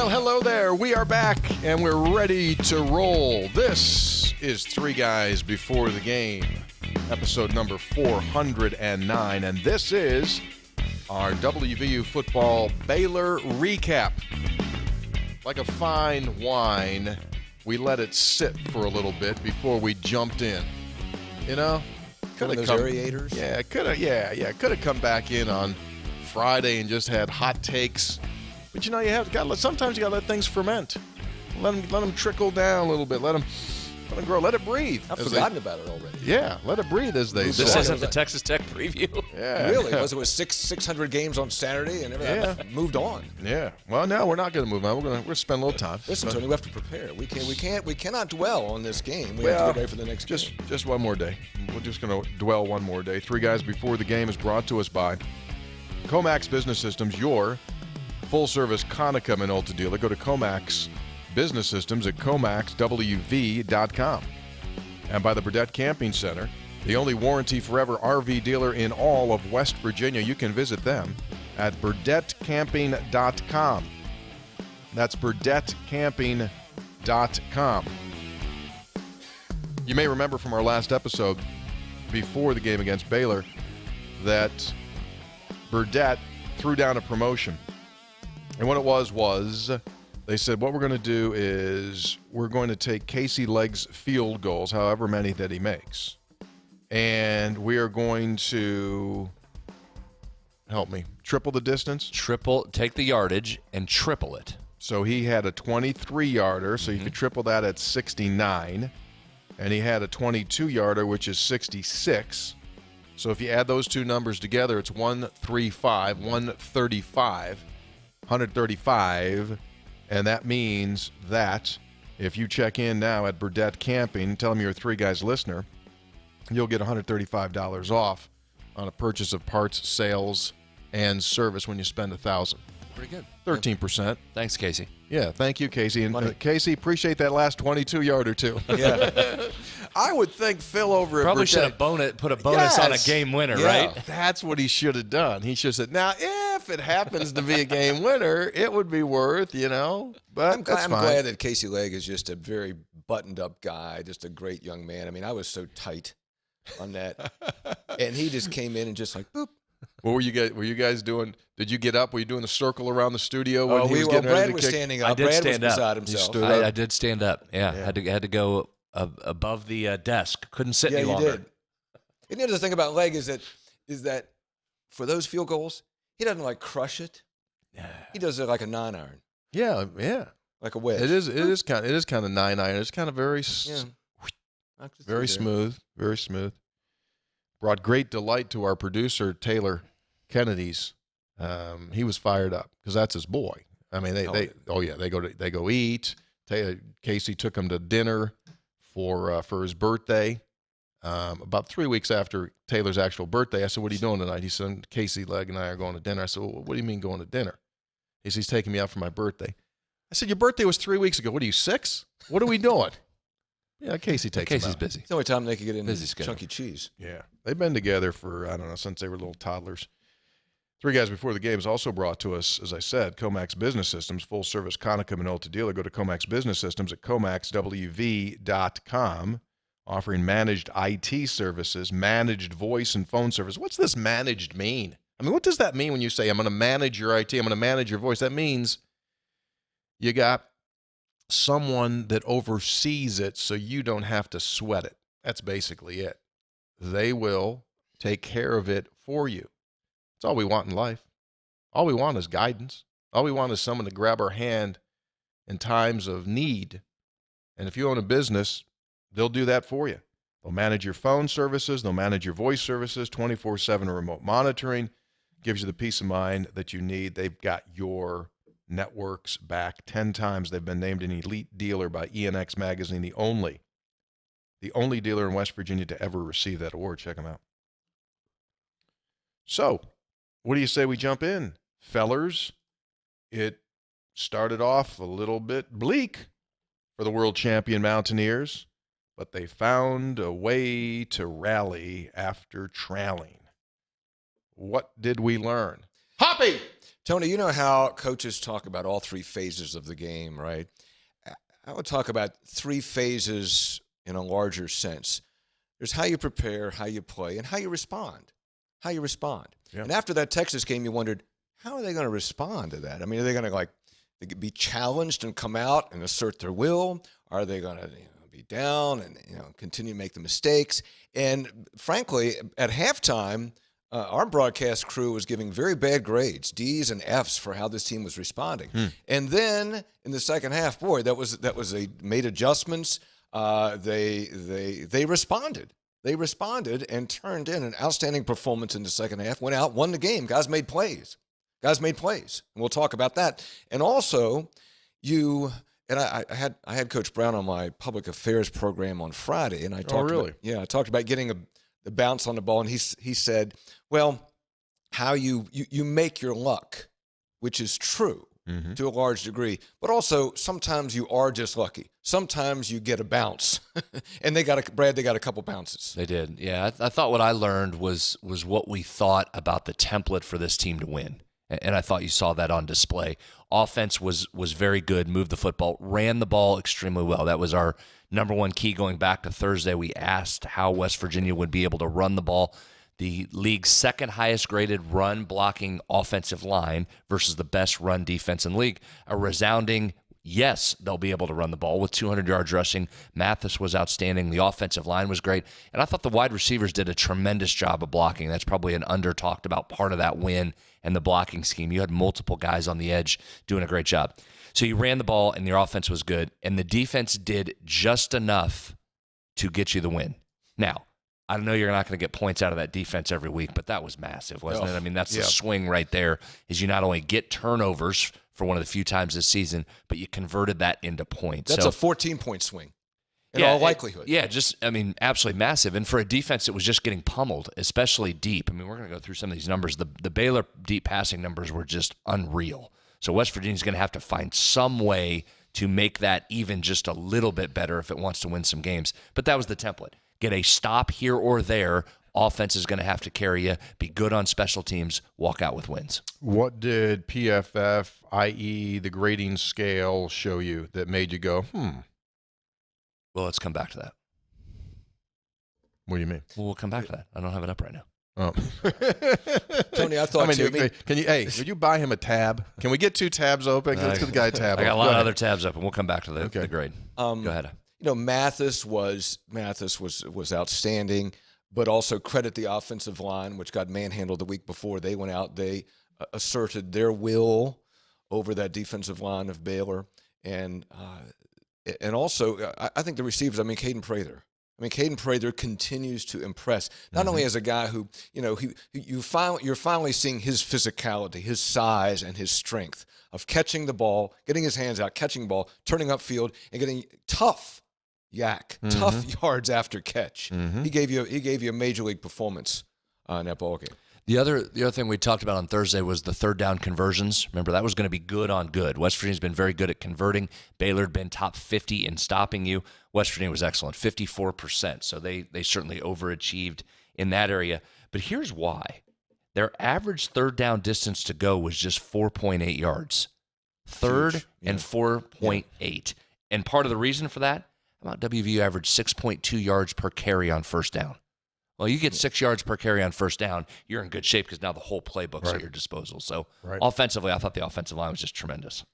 Well, hello there. We are back, and we're ready to roll. This is Three Guys Before the Game, episode number 409, and this is our WVU football Baylor recap. Like a fine wine, we let it sit for a little bit before we jumped in. You know? Could have come, aerators? Yeah, could have come back in on Friday and just had hot takes. But you know, sometimes you got to let things ferment. Let them trickle down a little bit. Let them grow. Let it breathe. I've forgotten about it already. Yeah, let it breathe, as they say. This isn't the Texas Tech preview. Yeah, really? Because it was 600 games on Saturday and everything moved on. Yeah. Well, no, we're not going to move on. We're going to spend a little time. Listen, Tony, we have to prepare. We cannot dwell on this game. We have to get ready for the next game. Just one more day. We're just going to dwell one more day. Three Guys Before the Game is brought to us by Comax Business Systems, your full-service Konica Minolta dealer. Go to Comax Business Systems at comaxwv.com. And by the Burdett Camping Center, the only warranty forever RV dealer in all of West Virginia. You can visit them at burdettcamping.com. That's burdettcamping.com. You may remember from our last episode before the game against Baylor that Burdett threw down a promotion. And what it was they said, what we're going to do is we're going to take Casey Legg's field goals, however many that he makes, and we are going to, help me, triple the distance? Take the yardage and triple it. So he had a 23-yarder, so you could triple that at 69, and he had a 22-yarder, which is 66. So if you add those two numbers together, it's 135, and that means that if you check in now at Burdett Camping, tell them you're a Three Guys listener, you'll get $135 off on a purchase of parts, sales, and service when you spend $1,000. Pretty good. 13%. Thanks, Casey. Yeah, thank you, Casey. And Casey, appreciate that last 22-yarder too. Yeah. I would think Phil over at Probably should Burdett, have put a bonus on a game winner, right? That's what he should have done. He should have said, now, if it happens to be a game winner, it would be worth, but I'm glad that Casey Legg is just a very buttoned-up guy, just a great young man. I mean, I was so tight on that. And he just came in and just like, boop. What were you guys doing? Did you get up? Were you doing the circle around the studio when he was getting Brad ready to was kick? standing up. I did Brad stand was up. beside himself. I did stand up. Yeah. Had to go above the desk. Couldn't sit any longer. You did. And the other thing about Legg is that for those field goals, he doesn't like crush it. Yeah. He does it like a 9-iron. Yeah. Like a wedge. It is kind of 9-iron. It's kind of very very smooth. Brought great delight to our producer Taylor Kennedy's. He was fired up because that's his boy. I mean, they go eat. Casey took him to dinner for his birthday. About 3 weeks after Taylor's actual birthday, I said, "What are you doing tonight?" He said, "Casey Legg and I are going to dinner." I said, well, "What do you mean going to dinner?" He said, "He's taking me out for my birthday." I said, "Your birthday was 3 weeks ago. What are you, 6? What are we doing?" Yeah, Casey's busy. It's the only time they could get in Busy Chuck E. Cheese. Yeah. They've been together for, I don't know, since they were little toddlers. Three Guys Before the Game is also brought to us, as I said, Comax Business Systems, full-service Konica Minolta dealer. Go to Comax Business Systems at comaxwv.com, offering managed IT services, managed voice and phone service. What's this managed mean? I mean, what does that mean when you say, I'm going to manage your IT, I'm going to manage your voice? That means you got someone that oversees it so you don't have to sweat it. That's basically it. They will take care of it for you. That's all we want in life. All we want is guidance. All we want is someone to grab our hand in times of need. And if you own a business, they'll do that for you. They'll manage your phone services. They'll manage your voice services, 24/7 remote monitoring. Gives you the peace of mind that you need. They've got your networks back 10 times. They've been named an elite dealer by ENX Magazine, the only dealer in West Virginia to ever receive that award. Check them out. So, what do you say we jump in? Fellers, it started off a little bit bleak for the world champion Mountaineers, but they found a way to rally after trailing. What did we learn? Hoppy! Tony, you know how coaches talk about all three phases of the game, right? I would talk about three phases in a larger sense. There's how you prepare, how you play, and how you respond. How you respond. Yeah. And after that Texas game, you wondered, how are they going to respond to that? I mean, are they going to be challenged and come out and assert their will? Are they going to be down and continue to make the mistakes? And frankly, at halftime, our broadcast crew was giving very bad grades, D's and F's, for how this team was responding. And then in the second half, boy, they made adjustments. They responded. They responded and turned in an outstanding performance in the second half. Went out, won the game. Guys made plays. And we'll talk about that. And also, I had Coach Brown on my public affairs program on Friday, and I talked. Really? I talked about getting the bounce on the ball, and he said, well, how you make your luck, which is true to a large degree, but also sometimes you are just lucky. Sometimes you get a bounce, and they got a couple bounces. They did, yeah. I thought what I learned was what we thought about the template for this team to win, and I thought you saw that on display. Offense was very good, moved the football, ran the ball extremely well. That was our number one key going back to Thursday. We asked how West Virginia would be able to run the ball. The league's second highest graded run blocking offensive line versus the best run defense in the league. A resounding yes, they'll be able to run the ball with 200 yards rushing. Mathis was outstanding. The offensive line was great. And I thought the wide receivers did a tremendous job of blocking. That's probably an under-talked about part of that win and the blocking scheme. You had multiple guys on the edge doing a great job. So you ran the ball, and your offense was good, and the defense did just enough to get you the win. Now, I know you're not going to get points out of that defense every week, but that was massive, wasn't it? I mean, that's the swing right there, is you not only get turnovers for one of the few times this season, but you converted that into points. That's a 14-point swing in all likelihood. Absolutely massive. And for a defense, it was just getting pummeled, especially deep. I mean, we're going to go through some of these numbers. The Baylor deep passing numbers were just unreal. So West Virginia's going to have to find some way to make that even just a little bit better if it wants to win some games. But that was the template. Get a stop here or there. Offense is going to have to carry you. Be good on special teams. Walk out with wins. What did PFF, i.e. the grading scale, show you that made you go, Well, let's come back to that. What do you mean? Well, we'll come back to that. I don't have it up right now. Oh. Tony, I thought would you buy him a tab? Can we get 2 tabs open? Let's get the guy a tab. I got a lot of other tabs up, and we'll come back to the grade. Go ahead. Mathis was outstanding, but also credit the offensive line, which got manhandled the week before. They went out, they asserted their will over that defensive line of Baylor, and also I think the receivers. Caden Prather. Caden Prather continues to impress, not only as a guy who, you're finally seeing his physicality, his size, and his strength of catching the ball, getting his hands out, catching the ball, turning upfield, and getting tough yards after catch. He gave you a major league performance in that ball game. The other thing we talked about on Thursday was the third down conversions. Remember, that was going to be good on good. West Virginia's been very good at converting. Baylor had been top 50 in stopping you. West Virginia was excellent, 54%. So they certainly overachieved in that area. But here's why. Their average third down distance to go was just 4.8 yards. Third and 4.8. And part of the reason for that, about WVU averaged 6.2 yards per carry on first down. Well, you get 6 yards per carry on first down, you're in good shape because now the whole playbook's at your disposal. So offensively, I thought the offensive line was just tremendous.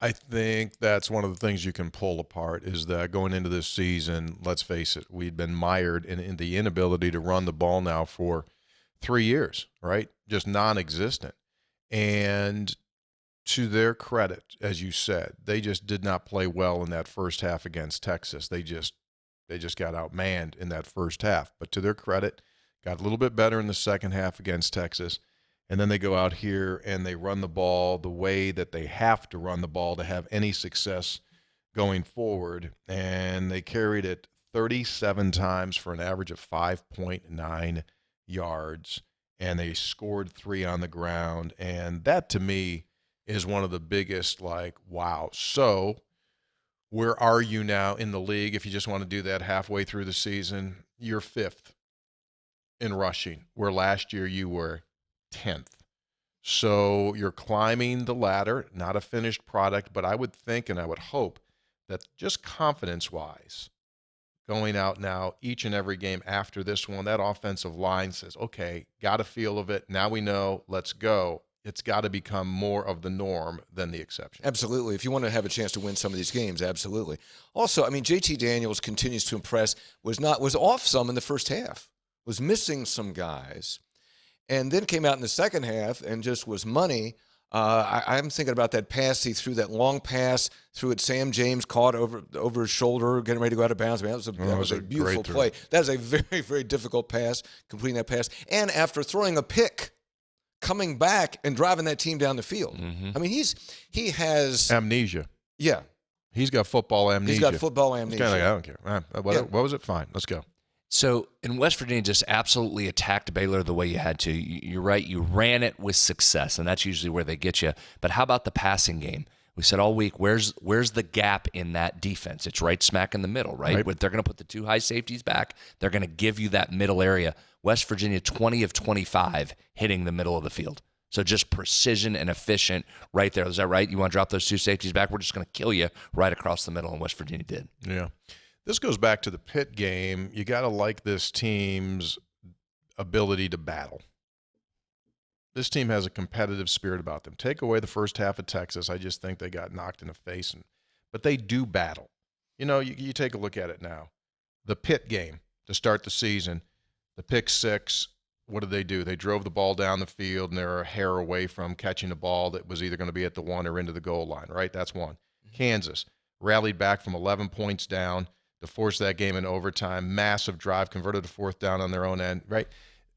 I think that's one of the things you can pull apart is that going into this season, let's face it, we'd been mired in the inability to run the ball now for 3 years, right? Just non-existent. And to their credit, as you said, they just did not play well in that first half against Texas. They just got outmanned in that first half. But to their credit, got a little bit better in the second half against Texas. And then they go out here and they run the ball the way that they have to run the ball to have any success going forward. And they carried it 37 times for an average of 5.9 yards. And they scored 3 on the ground. And that, to me, is one of the biggest, wow. So where are you now in the league? If you just want to do that halfway through the season, you're 5th in rushing, where last year you were 10th. So you're climbing the ladder, not a finished product, but I would think and I would hope that just confidence-wise, going out now each and every game after this one, that offensive line says, okay, got a feel of it. Now we know, let's go. It's got to become more of the norm than the exception. Absolutely. If you want to have a chance to win some of these games, absolutely. Also, I mean, JT Daniels continues to impress. Was off some in the first half. Was missing some guys, and then came out in the second half and just was money. I'm thinking about that pass he threw, that long pass, threw it. Sam James caught over his shoulder, getting ready to go out of bounds. I mean, that was a beautiful play. That is a very, very difficult pass, completing that pass. And after throwing a pick, coming back and driving that team down the field. Mm-hmm. I mean, he has amnesia. Yeah. He's got football amnesia. He's got football amnesia. He's kind of like, I don't care. What was it? Fine. Let's go. So, in West Virginia, just absolutely attacked Baylor the way you had to. You're right. You ran it with success, and that's usually where they get you. But how about the passing game? We said all week, where's the gap in that defense? It's right smack in the middle, right? They're going to put the two high safeties back. They're going to give you that middle area. West Virginia, 20 of 25 hitting the middle of the field. So just precision and efficient right there. Is that right? You want to drop those two safeties back? We're just going to kill you right across the middle, and West Virginia did. Yeah. This goes back to the Pitt game. You got to like this team's ability to battle. This team has a competitive spirit about them. Take away the first half of Texas, I just think they got knocked in the face. But they do battle. You know, you take a look at it now. The Pitt game to start the season, the pick six, what did they do? They drove the ball down the field, and they're a hair away from catching a ball that was either going to be at the 1 or into the goal line, right? That's one. Kansas rallied back from 11 points down to force that game in overtime. Massive drive, converted a fourth down on their own end, right?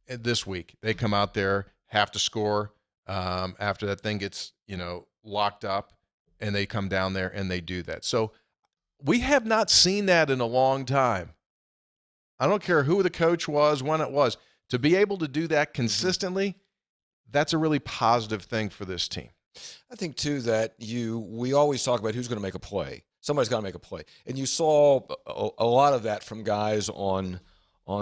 This week, they come out there, have to score after that thing gets, locked up, and they come down there and they do that. So we have not seen that in a long time. I don't care who the coach was, when it was. To be able to do that consistently, that's a really positive thing for this team. I think, too, that we always talk about who's going to make a play. Somebody's got to make a play. And you saw a lot of that from guys on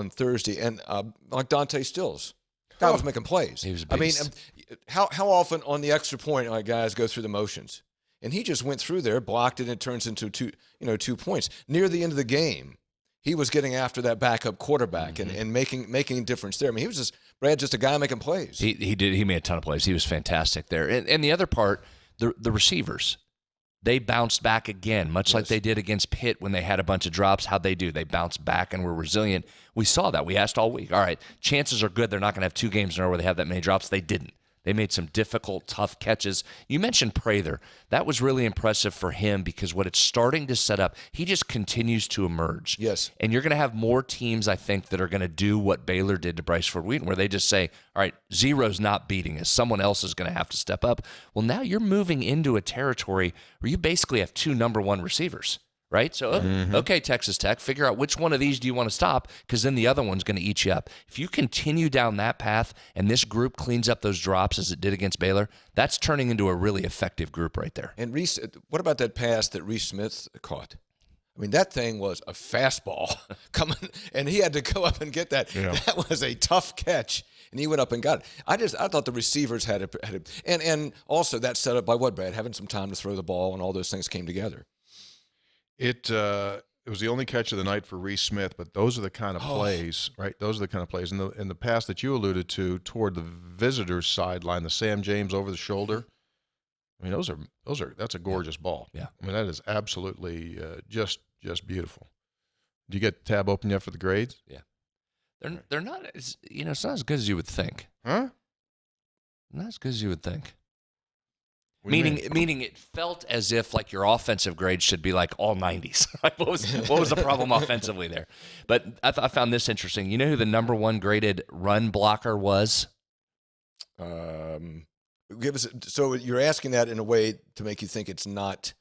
Thursday. And like Dante Stills, guy was making plays. He was a beast. I mean, how often on the extra point guys go through the motions? And he just went through there, blocked it, and it turns into 2 points. Near the end of the game, he was getting after that backup quarterback and making a difference there. I mean, he was just a guy making plays. He did. He made a ton of plays. He was fantastic there. And the other part, the receivers, they bounced back again, much like they did against Pitt when they had a bunch of drops. How'd they do? They bounced back and were resilient. We saw that. We asked all week, all right, chances are good they're not going to have 2 games in a row where they have that many drops. They didn't. They made some difficult, tough catches. You mentioned Prather. That was really impressive for him because what it's starting to set up, he just continues to emerge. Yes. And you're going to have more teams, I think, that are going to do what Baylor did to Bryce Ford Wheaton, where they just say, all right, zero's not beating us. Someone else is going to have to step up. Well, now you're moving into a territory where you basically have 2 number 1 receivers. Right? So, okay, Texas Tech, figure out which one of these do you want to stop because then the other one's going to eat you up. If you continue down that path and this group cleans up those drops as it did against Baylor, that's turning into a really effective group right there. And Reese, what about that pass that Reese Smith caught? I mean, that thing was a fastball coming, and he had to go up and get that. Yeah. That was a tough catch, and he went up and got it. I thought the receivers had it, and also that set up by what, Brad? Having some time to throw the ball, and all those things came together. It was the only catch of the night for Reese Smith, but those are the kind of plays, right? Those are the kind of plays. And the pass that you alluded to toward the visitors' sideline, the Sam James over the shoulder. I mean, that's a gorgeous ball. Yeah. I mean, that is absolutely just beautiful. Do you get the tab open yet for the grades? Yeah. They're not as, it's not as good as you would think. Huh? Not as good as you would think. Meaning it felt as if like your offensive grade should be like all 90s. What was the problem offensively there? But I found this interesting. You know who the number 1 graded run blocker was? Give us. So you're asking that in a way to make you think it's not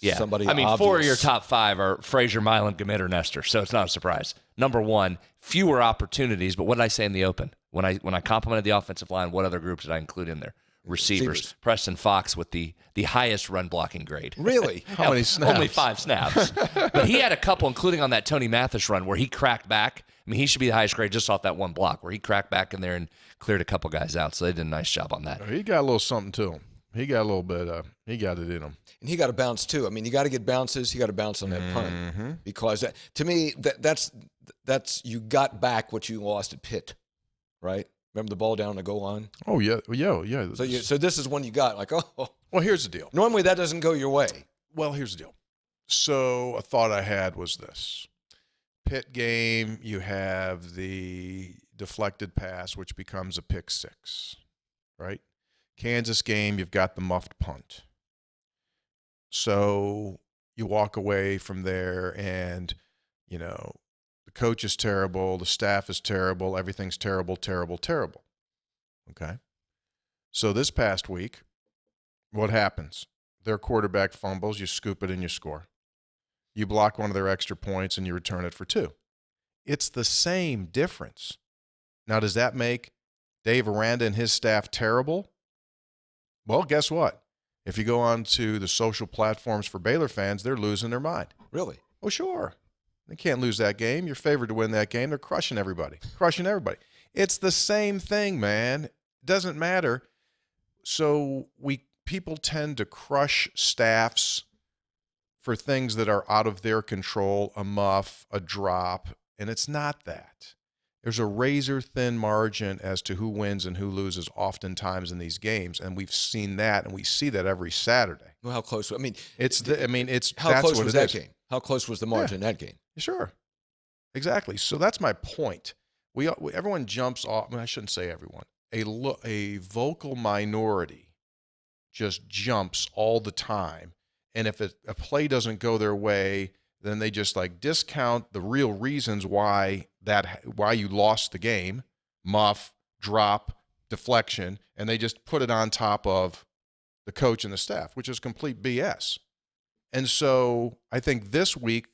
somebody. I mean, obvious. 4 of your top 5 are Frazier, Milan, Gamit, or Nestor. So it's not a surprise. Number 1, fewer opportunities. But what did I say in the open when I complimented the offensive line? What other groups did I include in there? Receivers. Preston Fox with the highest run blocking grade. Really? How many snaps? Only 5 snaps. But he had a couple, including on that Tony Mathis run, where he cracked back, I mean, he should be the highest grade just off that one block where he cracked back in there and cleared a couple guys out. So they did a nice job on that. He got a little something to him. He got a little bit. He got it in him. And he got a bounce too. I mean, you got to get bounces. You got to bounce on that punt because to me that's you got back what you lost at Pitt, right? Remember the ball down the goal line? Oh yeah. So this is one you got like, oh. Well, here's the deal. Normally that doesn't go your way. Well, here's the deal. So a thought I had was this. Pitt game, you have the deflected pass, which becomes a pick six, right? Kansas game, you've got the muffed punt. So you walk away from there and, the coach is terrible, the staff is terrible, everything's terrible, terrible, terrible. Okay? So this past week, what happens? Their quarterback fumbles, you scoop it and you score. You block one of their extra points and you return it for 2. It's the same difference. Now, does that make Dave Aranda and his staff terrible? Well, guess what? If you go on to the social platforms for Baylor fans, they're losing their mind. Really? Oh, sure. They can't lose that game. You're favored to win that game. They're crushing everybody. It's the same thing, man. It doesn't matter. So people tend to crush staffs for things that are out of their control, a muff, a drop, and it's not that. There's a razor-thin margin as to who wins and who loses oftentimes in these games, and we've seen that, and we see that every Saturday. Well, how close? I mean, how close was that game? How close was the margin in that game? Sure, exactly. So that's my point. Everyone jumps off. I shouldn't say everyone. A vocal minority just jumps all the time. And if a play doesn't go their way, then they just discount the real reasons why you lost the game, muff, drop, deflection, and they just put it on top of the coach and the staff, which is complete BS. And so I think this week,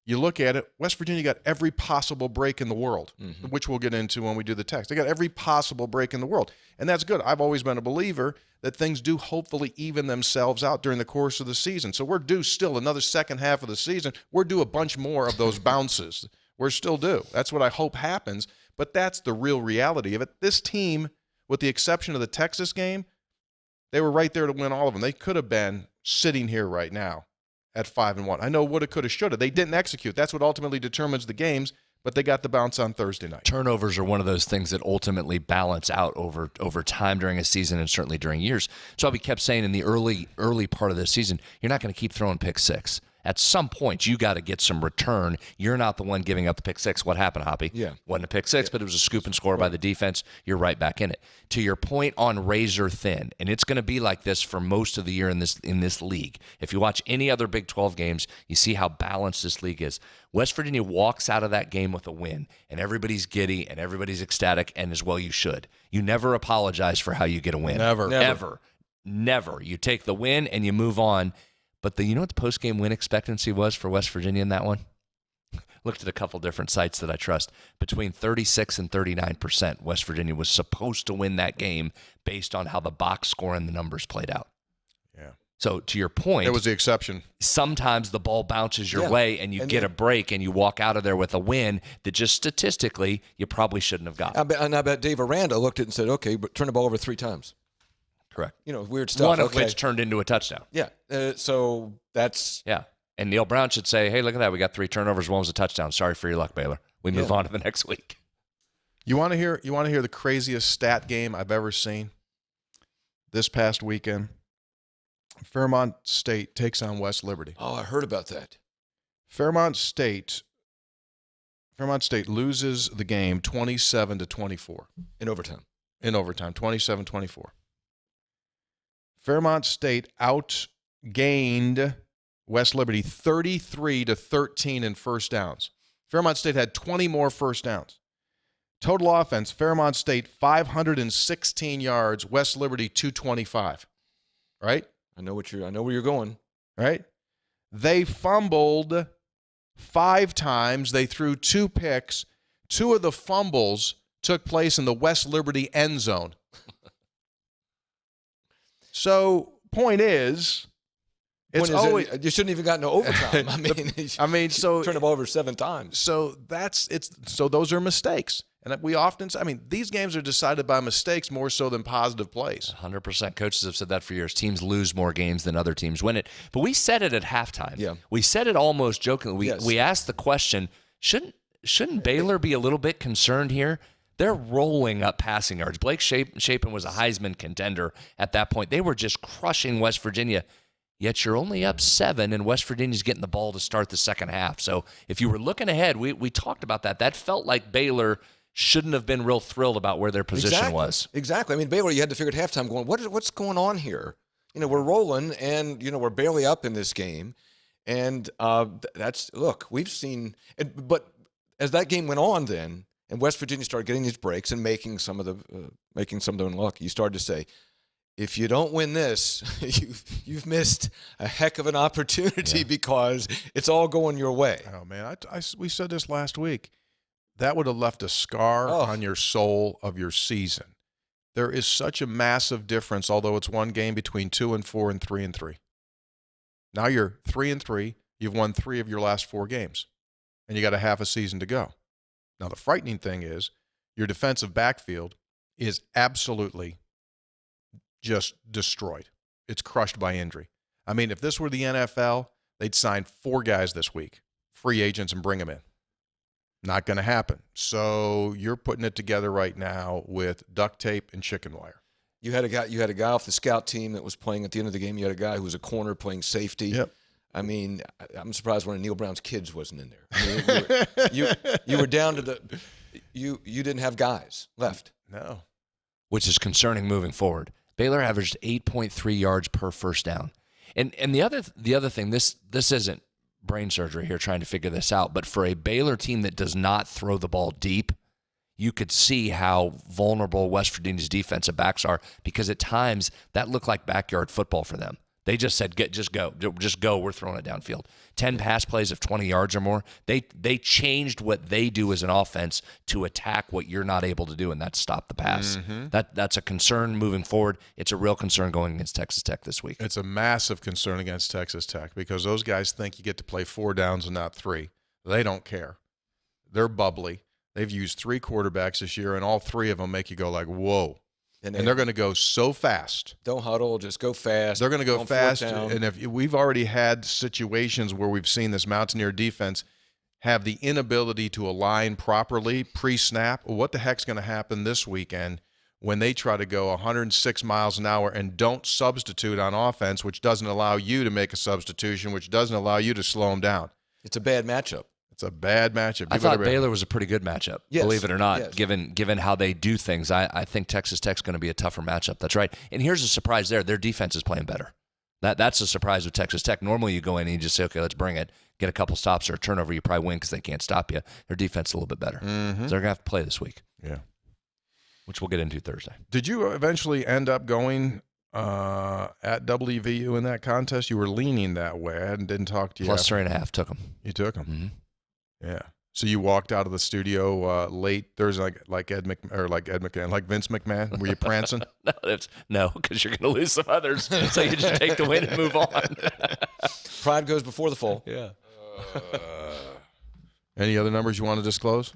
you look at it, West Virginia got every possible break in the world, which we'll get into when we do the text. They got every possible break in the world, and that's good. I've always been a believer that things do hopefully even themselves out during the course of the season. So we're due still another second half of the season. We're due a bunch more of those bounces. We're still due. That's what I hope happens, but that's the real reality of it. This team, with the exception of the Texas game, they were right there to win all of them. They could have been sitting here right now at 5-1. I know woulda, coulda, shoulda. They didn't execute. That's what ultimately determines the games, but they got the bounce on Thursday night. Turnovers are one of those things that ultimately balance out over time during a season and certainly during years. So we kept saying in the early part of this season, you're not going to keep throwing pick six. At some point, you got to get some return. You're not the one giving up the pick six. What happened, Hoppy? Yeah. Wasn't a pick six, but it was a scoop and score by the defense. You're right back in it. To your point on razor thin, and it's going to be like this for most of the year in this league. If you watch any other Big 12 games, you see how balanced this league is. West Virginia walks out of that game with a win, and everybody's giddy and everybody's ecstatic, and as well you should. You never apologize for how you get a win. Never. You take the win and you move on. But you know what the post-game win expectancy was for West Virginia in that one? Looked at a couple different sites that I trust. Between 36 and 39%, West Virginia was supposed to win that game based on how the box score and the numbers played out. Yeah. So to your point, it was the exception. Sometimes the ball bounces your way and you get a break and you walk out of there with a win that just statistically you probably shouldn't have gotten. I bet Dave Aranda looked at it and said, okay, but turn the ball over 3 times. Correct. Weird stuff. One of which turned into a touchdown. Yeah. So that's... Yeah. And Neil Brown should say, hey, look at that. We got 3 turnovers. One was a touchdown. Sorry for your luck, Baylor. We move on to the next week. You want to hear the craziest stat game I've ever seen? This past weekend, Fairmont State takes on West Liberty. Oh, I heard about that. Fairmont State loses the game 27-24. In overtime, 27-24. Fairmont State outgained West Liberty 33-13 in first downs. Fairmont State had 20 more first downs. Total offense, Fairmont State 516 yards, West Liberty 225. Right? I know where you're going. Right? They fumbled 5 times. They threw 2 picks. 2 of the fumbles took place in the West Liberty end zone. So, point is, It's When is always you shouldn't even gotten to overtime. I mean, so turn the ball over 7 times. So those are mistakes. And we often, these games are decided by mistakes more so than positive plays. 100%. Coaches have said that for years. Teams lose more games than other teams win it. But we said it at halftime. Yeah. We said it almost jokingly. Yes. We asked the question, shouldn't Baylor be a little bit concerned here? They're rolling up passing yards. Blake Shapen was a Heisman contender at that point. They were just crushing West Virginia. Yet you're only up 7, and West Virginia's getting the ball to start the second half. So if you were looking ahead, we talked about that. That felt like Baylor shouldn't have been real thrilled about where their position was. Exactly. I mean, Baylor, you had to figure at halftime going, what's going on here? We're rolling, and, we're barely up in this game. And look, we've seen – but as that game went on then, and West Virginia started getting these breaks and making some of them unlucky, you started to say, if you don't win this, you've missed a heck of an opportunity because it's all going your way. Oh, man, we said this last week. That would have left a scar on your soul of your season. There is such a massive difference, although it's one game between 2-4 and 3-3. Now you're 3-3. You've won 3 of your last 4 games, and you got a half a season to go. Now the frightening thing is your defensive backfield is absolutely just destroyed. It's crushed by injury. If this were the NFL, they'd sign 4 guys this week, free agents, and bring them in. Not going to happen. So you're putting it together right now with duct tape and chicken wire. You had a guy off the scout team that was playing at the end of the game. You had a guy who was a corner playing safety. Yep. I'm surprised one of Neil Brown's kids wasn't in there. You were down to you didn't have guys left. No. Which is concerning moving forward. Baylor averaged 8.3 yards per first down. And the other thing, this isn't brain surgery here trying to figure this out, but for a Baylor team that does not throw the ball deep, you could see how vulnerable West Virginia's defensive backs are, because at times that looked like backyard football for them. They just said, just go. We're throwing it downfield. 10 pass plays of 20 yards or more. They changed what they do as an offense to attack what you're not able to do, and that's stop the pass. Mm-hmm. That's a concern moving forward. It's a real concern going against Texas Tech this week. It's a massive concern against Texas Tech because those guys think you get to play 4 downs and not 3. They don't care. They're bubbly. They've used 3 quarterbacks this year, and all 3 of them make you go like, whoa. And they're going to go so fast. Don't huddle, just go fast. They're going to go fast. And if we've already had situations where we've seen this Mountaineer defense have the inability to align properly pre-snap, what the heck's going to happen this weekend when they try to go 106 miles an hour and don't substitute on offense, which doesn't allow you to make a substitution, which doesn't allow you to slow them down? It's a bad matchup. It's a bad matchup. I thought Baylor was a pretty good matchup, believe it or not, yes. given how they do things. I think Texas Tech's going to be a tougher matchup. That's right. And here's a surprise there. Their defense is playing better. That's a surprise with Texas Tech. Normally you go in and you just say, okay, let's bring it, get a couple stops or a turnover. You probably win because they can't stop you. Their defense is a little bit better. Mm-hmm. So they're going to have to play this week. Yeah. Which we'll get into Thursday. Did you eventually end up going at WVU in that contest? You were leaning that way. I didn't talk to you. Plus 3.5 took them. You took them? Mm-hmm. Yeah. So you walked out of the studio late Thursday, like Vince McMahon. Were you prancing? No, because you're going to lose some others. So you just take the win and move on. Pride goes before the fall. Yeah. Any other numbers you want to disclose?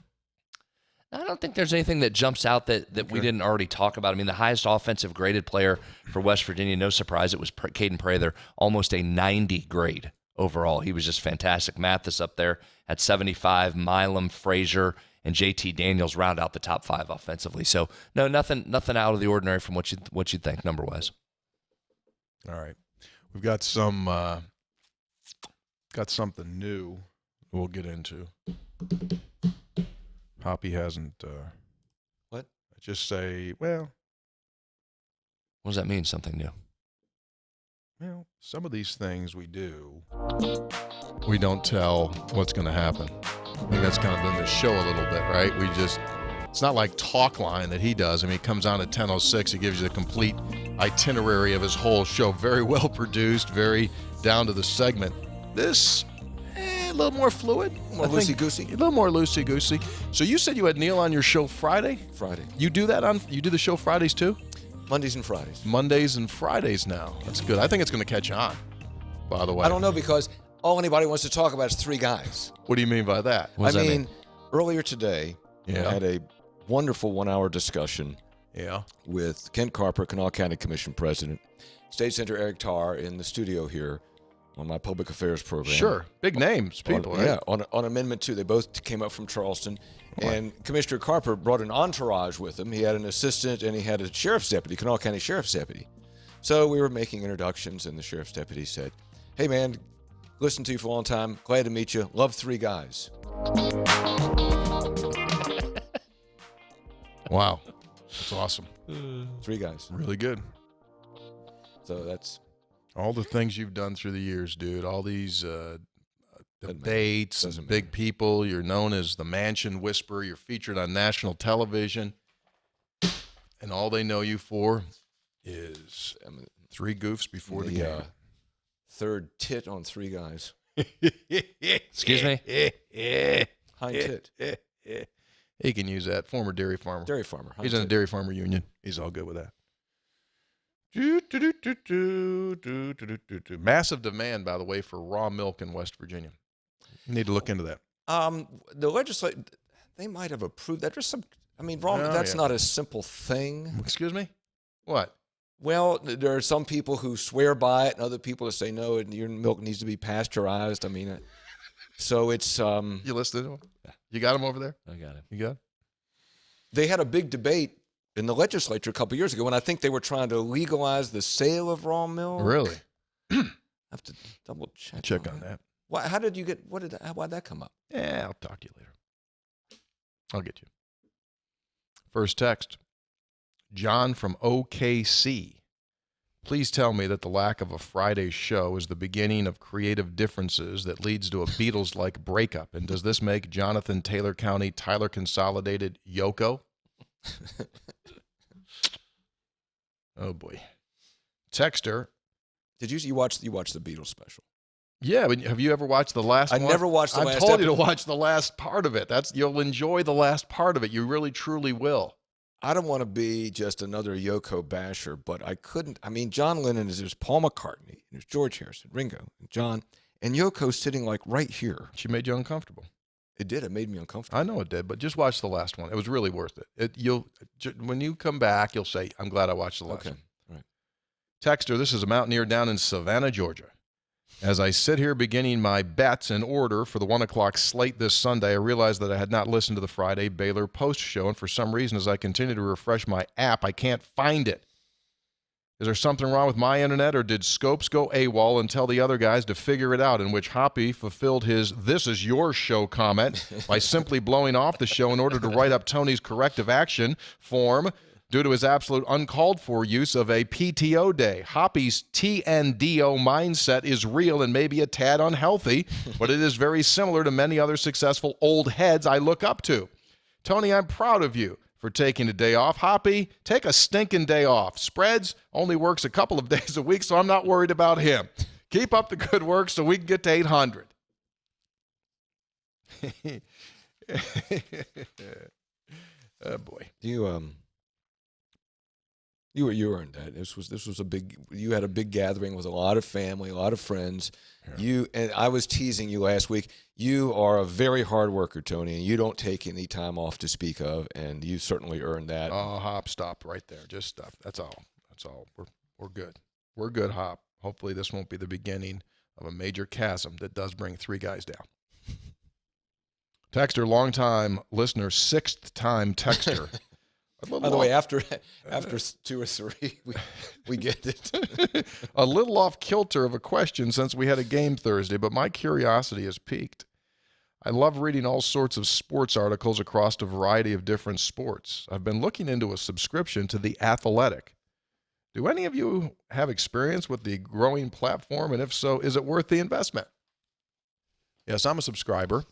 I don't think there's anything that jumps out that we didn't already talk about. I mean, the highest offensive graded player for West Virginia, no surprise, it was Caden Prather, almost a 90 grade overall. He was just fantastic. Mathis up there at 75, Milam, Frazier, and JT Daniels round out the top 5 offensively. So no, nothing out of the ordinary from what you'd think number wise. All right, we've got something new we'll get into. Hoppy hasn't. What? Just say, well. What does that mean? Something new? Well, some of these things we do, we don't tell what's going to happen. I think that's kind of been the show a little bit, right? It's not like Talk Line that he does. I mean, he comes on at 10:06. He gives you the complete itinerary of his whole show. Very well produced, very down to the segment. This, a little more fluid. More loosey-goosey. A little more loosey-goosey. So you said you had Neil on your show Friday? Friday. You do the show Fridays, too? Mondays and Fridays. Mondays and Fridays now. That's good. I think it's going to catch on. by the way? I don't know, because all anybody wants to talk about is three guys. What do you mean by that? What does I that mean, earlier today, I had a wonderful 1-hour discussion with Kent Carper, Kanawha County Commission President, State Senator Eric Tarr in the studio here on my public affairs program. Sure. Big names, people, right? Yeah, on Amendment 2. They both came up from Charleston. And Commissioner Carper brought an entourage with him. He had an assistant and he had a sheriff's deputy, Kanawha County Sheriff's Deputy. So we were making introductions, and the sheriff's deputy said, "Hey, man, listened to you for a long time. Glad to meet you. Love three guys." Wow. That's awesome. Three guys. Really good. So that's All the things you've done through the years, dude. All these debates, Doesn't big people. You're known as the Mansion Whisperer. You're featured on national television. And all they know you for is three goofs before the game. third tit on three guys. Excuse me? Hind tit. He can use that. Former dairy farmer. Dairy farmer. He's in the dairy farmer union. He's all good with that. Massive demand, by the way, for raw milk in West Virginia. You need to look into that. The legislature, they might have approved that. There's some, raw. Oh, that's yeah. not a simple thing. Excuse me? What? Well, there are some people who swear by it, and other people that say no, your milk needs to be pasteurized. So it's You listening to him? You got him over there? I got it. You got him? they had a big debate in the legislature a couple years ago when I think they were trying to legalize the sale of raw milk. Really? I have to double check. Check on that. How did you get? Why'd that come up? Yeah, I'll talk to you later. I'll get you. First text. John from OKC. Please tell me that the lack of a Friday show is the beginning of creative differences that leads to a Beatles-like breakup. And does this make Jonathan Taylor County Tyler Consolidated Yoko? Oh, boy. Texter. Did you watch the Beatles special? Yeah, but have you ever watched the last one? I never watched the last I told you to episode. watch the last part of it. You'll enjoy the last part of it. You really, truly will. I don't want to be just another Yoko basher, but I couldn't. John Lennon is there's Paul McCartney, there's George Harrison, Ringo, and John, and Yoko's sitting like right here. She made you uncomfortable. It did. It made me uncomfortable. I know it did, but just watch the last one. It was really worth it. When you come back, you'll say, "I'm glad I watched the last one." Right. Texter, this is a mountaineer down in Savannah, Georgia. As I sit here beginning my bets in order for the 1 o'clock slate this Sunday, I realized that I had not listened to the Friday Baylor post show, and for some reason, as I continue to refresh my app, I can't find it. Is there something wrong with my internet, or did Scopes go AWOL and tell the other guys to figure it out, in which Hoppy fulfilled his "this is your show" comment by simply blowing off the show in order to write up Tony's corrective action form due to his absolute uncalled-for use of a PTO day. Hoppy's TNDO mindset is real and maybe a tad unhealthy, but it is very similar to many other successful old heads I look up to. Tony, I'm proud of you for taking a day off. Hoppy, take a stinking day off. Spreads only works a couple of days a week, so I'm not worried about him. Keep up the good work so we can get to 800. Oh, boy. You earned that. This was a big. You had a big gathering with a lot of family, a lot of friends. Yeah. And I was teasing you last week. You are a very hard worker, Tony, and you don't take any time off to speak of, and you certainly earned that. Oh, Hop, stop right there. Just stop. That's all. That's all. We're good. We're good, Hop. Hopefully this won't be the beginning of a major chasm that does bring three guys down. Texter, long-time listener, sixth-time texter. By the way, after 2 or 3, we get it. A little off kilter of a question since we had a game Thursday, but my curiosity has piqued. I love reading all sorts of sports articles across a variety of different sports. I've been looking into a subscription to The Athletic. Do any of you have experience with the growing platform? And if so, is it worth the investment? Yes, I'm a subscriber.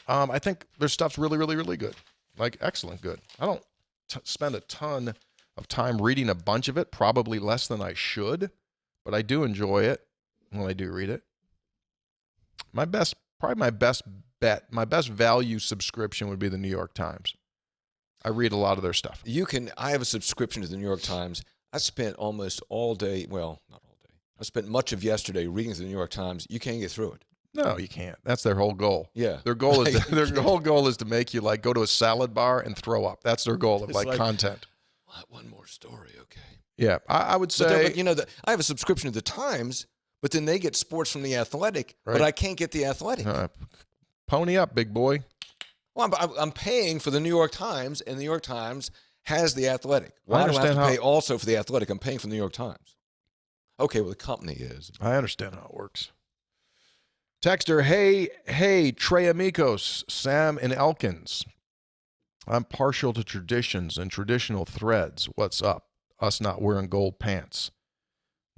I think their stuff's really, really, really good. Like, excellent good. I don't spend a ton of time reading a bunch of it, probably less than I should, but I do enjoy it when I do read it. My best bet, my best value subscription would be the New York Times. I read a lot of their stuff. I have a subscription to the New York Times. I spent almost all day, well, not all day. I spent much of yesterday reading the New York Times. You can't get through it. No, you can't. That's their whole goal. Yeah. Their goal is their whole goal is to make you like go to a salad bar and throw up. That's their goal of like content. One more story, okay. Yeah, I would say. But you know, I have a subscription to the Times, but then they get sports from the Athletic, Right. but I can't get the Athletic. Pony up, big boy. Well, I'm paying for the New York Times, and the New York Times has the Athletic. Why do I have understand to how- pay also for the Athletic? I'm paying for the New York Times. Okay, well, the company is. I understand how it works. Texter, hey, Trey Amigos, Sam and Elkins. I'm partial to traditions and traditional threads. What's up? Us not wearing gold pants.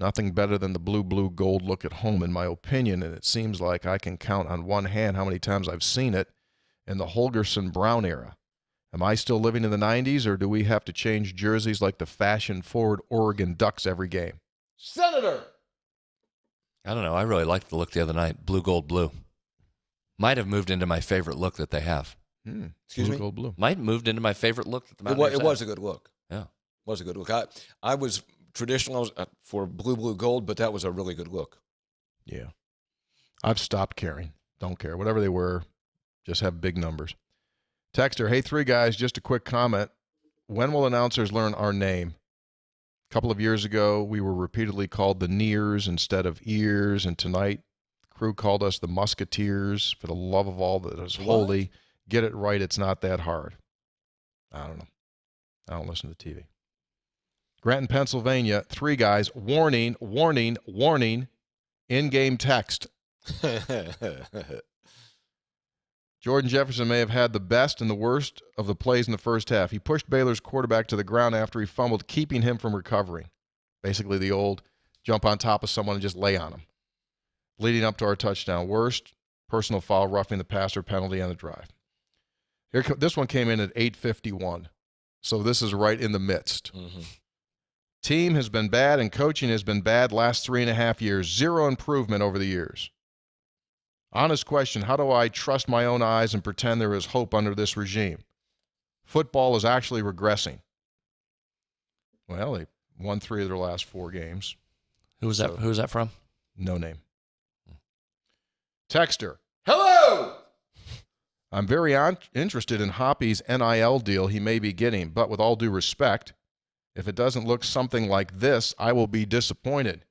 Nothing better than the blue gold look at home, in my opinion, and it seems like I can count on one hand how many times I've seen it in the Holgerson Brown era. Am I still living in the 90s, or do we have to change jerseys like the fashion-forward Oregon Ducks every game? Senator! I don't know. I really liked the look the other night. Blue, gold, blue. Might have moved into my favorite look that they have. Excuse me? Gold, blue. Might have moved into my favorite look that the Mountaineers It was have. a good look. Yeah. It was a good look. I was traditional. I was for blue, gold, but that was a really good look. Yeah. I've stopped caring. Don't care. Whatever they were, just have big numbers. Texter, hey, three guys, just a quick comment. When will announcers learn our name? A couple of years ago, we were repeatedly called the Nears instead of Ears, and tonight, the crew called us the Musketeers. For the love of all that is holy, get it right. It's not that hard. I don't know. I don't listen to TV. Granton, Pennsylvania, three guys, warning, in-game text. Jordan Jefferson may have had the best and the worst of the plays in the first half. He pushed Baylor's quarterback to the ground after he fumbled, keeping him from recovering. Basically the old jump on top of someone and just lay on him. Leading up to our touchdown. Worst, personal foul, roughing the passer, penalty on the drive. This one came in at 8:51. So this is right in the midst. Mm-hmm. Team has been bad and coaching has been bad last 3.5 years. Zero improvement over the years. Honest question, how do I trust my own eyes and pretend there is hope under this regime? Football is actually regressing. Well, they won 3 of their last 4 games. Who was that? Who was that from? No name. Texter. Hello! I'm very interested in Hoppy's NIL deal he may be getting, but with all due respect, if it doesn't look something like this, I will be disappointed.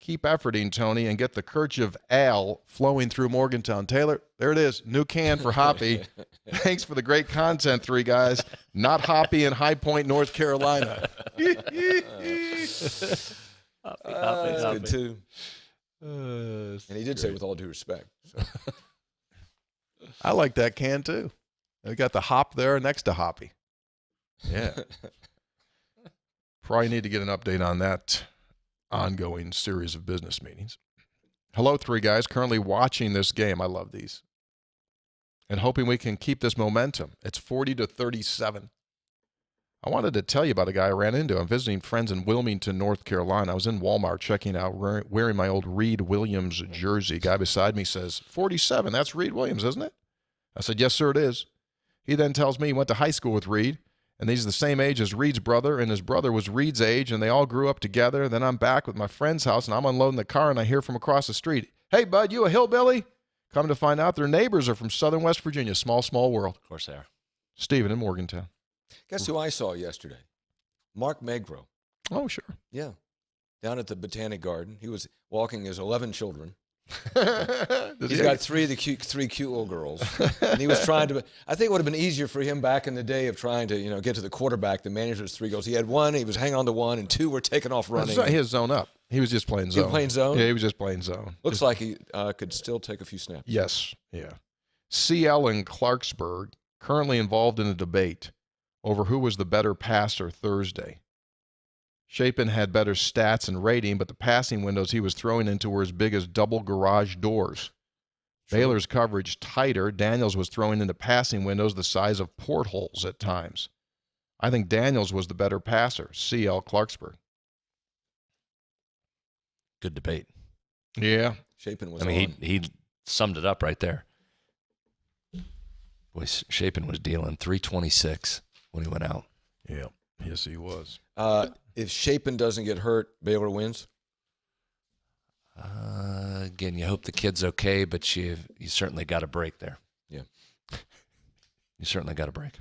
Keep efforting, Tony, and get the Kerchief Ale flowing through Morgantown. Taylor, there it is. New can for Hoppy. Thanks for the great content, three guys. Not Hoppy in High Point, North Carolina. That's good, too. And he did say with all due respect. So. I like that can, too. They got the hop there next to Hoppy. Yeah. Probably need to get an update on that ongoing series of business meetings. Hello, three guys. Currently watching this game. I love these. And hoping we can keep this momentum. It's 40-37. I wanted to tell you about a guy I ran into. I'm visiting friends in Wilmington, North Carolina. I was in Walmart checking out, wearing my old Reed Williams jersey. Guy beside me says, 47, that's Reed Williams, isn't it? I said, yes, sir, it is. He then tells me he went to high school with Reed, and he's the same age as Reed's brother, and his brother was Reed's age, and they all grew up together. Then I'm back with my friend's house, and I'm unloading the car, and I hear from across the street, hey, bud, you a hillbilly? Come to find out their neighbors are from southern West Virginia. Small, small world. Of course they are. Stephen in Morgantown. Guess who I saw yesterday? Mark Magro. Oh, sure. Yeah. Down at the Botanic Garden. He was walking his 11 children. He's got three cute little girls. And he was trying to, I think it would have been easier for him back in the day of trying to, get to the quarterback than manage those 3 girls. He had one, he was hanging on to one, and 2 were taking off running. He was zone up. He was just playing zone. He was playing zone? Yeah, he was just playing zone. Looks like he could still take a few snaps. Yes, yeah. CL in Clarksburg, currently involved in a debate over who was the better passer Thursday. Chapin had better stats and rating, but the passing windows he was throwing into were as big as double garage doors. Sure. Baylor's coverage tighter. Daniels was throwing into passing windows the size of portholes at times. I think Daniels was the better passer. CL Clarksburg. Good debate. Yeah. Chapin was he summed it up right there. Boy, Chapin was dealing 326 when he went out. Yeah. Yes, he was. If Chapin doesn't get hurt, Baylor wins? Again, you hope the kid's okay, but you certainly got a break there. Yeah. You certainly got a break.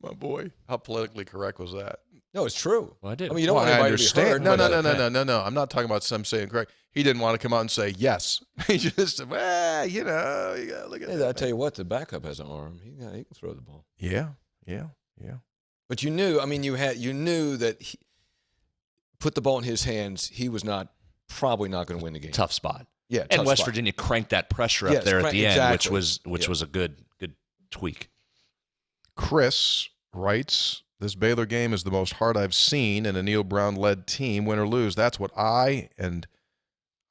My boy, how politically correct was that? No, it's true. Well, I did. I mean, you don't Well, want I anybody to be hurt. understand. No, but, no. I'm not talking about some saying correct. He didn't want to come out and say yes. He just said, well, you gotta look at Hey, that. I tell you what, the backup has an arm. He can throw the ball. Yeah. But you knew. I mean, you knew that put the ball in his hands. He was probably not going to win the game. Tough spot. Yeah, And tough West spot. Virginia cranked that pressure Yes, up there at the end, exactly. which was a good tweak. Chris writes, this Baylor game is the most hard I've seen in a Neil Brown-led team, win or lose. That's what I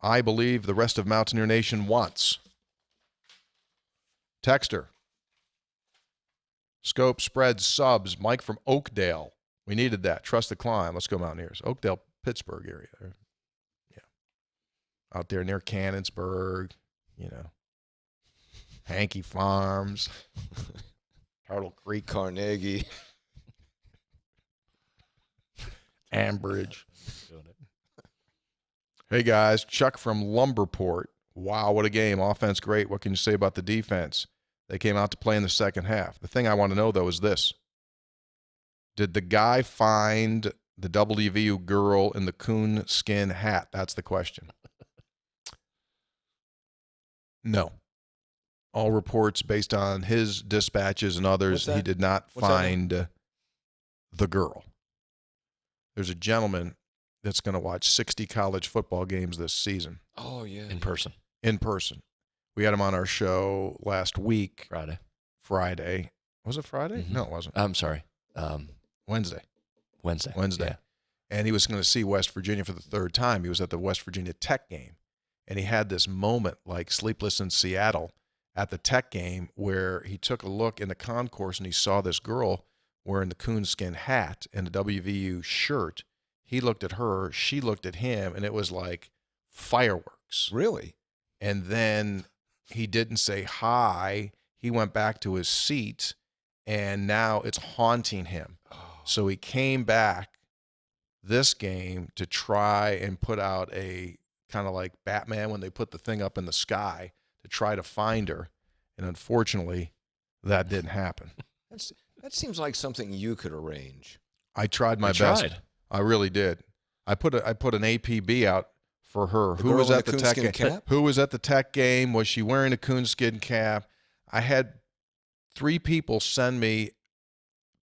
believe the rest of Mountaineer Nation wants. Texter. Scope, spreads, subs. Mike from Oakdale. We needed that. Trust the climb. Let's go Mountaineers. Oakdale, Pittsburgh area. Yeah. Out there near Cannonsburg, Hankey Farms, Turtle Creek, Carnegie. Ambridge. Hey, guys. Chuck from Lumberport. Wow, what a game. Offense great. What can you say about the defense? They came out to play in the second half. The thing I want to know, though, is this. Did the guy find the WVU girl in the coon skin hat? That's the question. No. All reports based on his dispatches and others, he did not find the girl. There's a gentleman that's going to watch 60 college football games this season. Oh, yeah. In person. In person. We had him on our show last week. Friday. Was it Friday? Mm-hmm. No, it wasn't. I'm sorry. Wednesday. Wednesday. Yeah. And he was going to see West Virginia for the third time. He was at the West Virginia Tech game. And he had this moment like Sleepless in Seattle at the Tech game where he took a look in the concourse and he saw this girl wearing the coonskin hat and the WVU shirt. He looked at her, she looked at him, and it was like fireworks. Really? And then he didn't say hi. He went back to his seat, and now it's haunting him. So he came back this game to try and put out a kind of like Batman when they put the thing up in the sky to try to find her. And unfortunately, that didn't happen. That seems like something you could arrange. I tried my best. I really did. I put an APB out for her. Who was at the Tech game? Who was at the Tech game? Was she wearing a coonskin cap? I had 3 people send me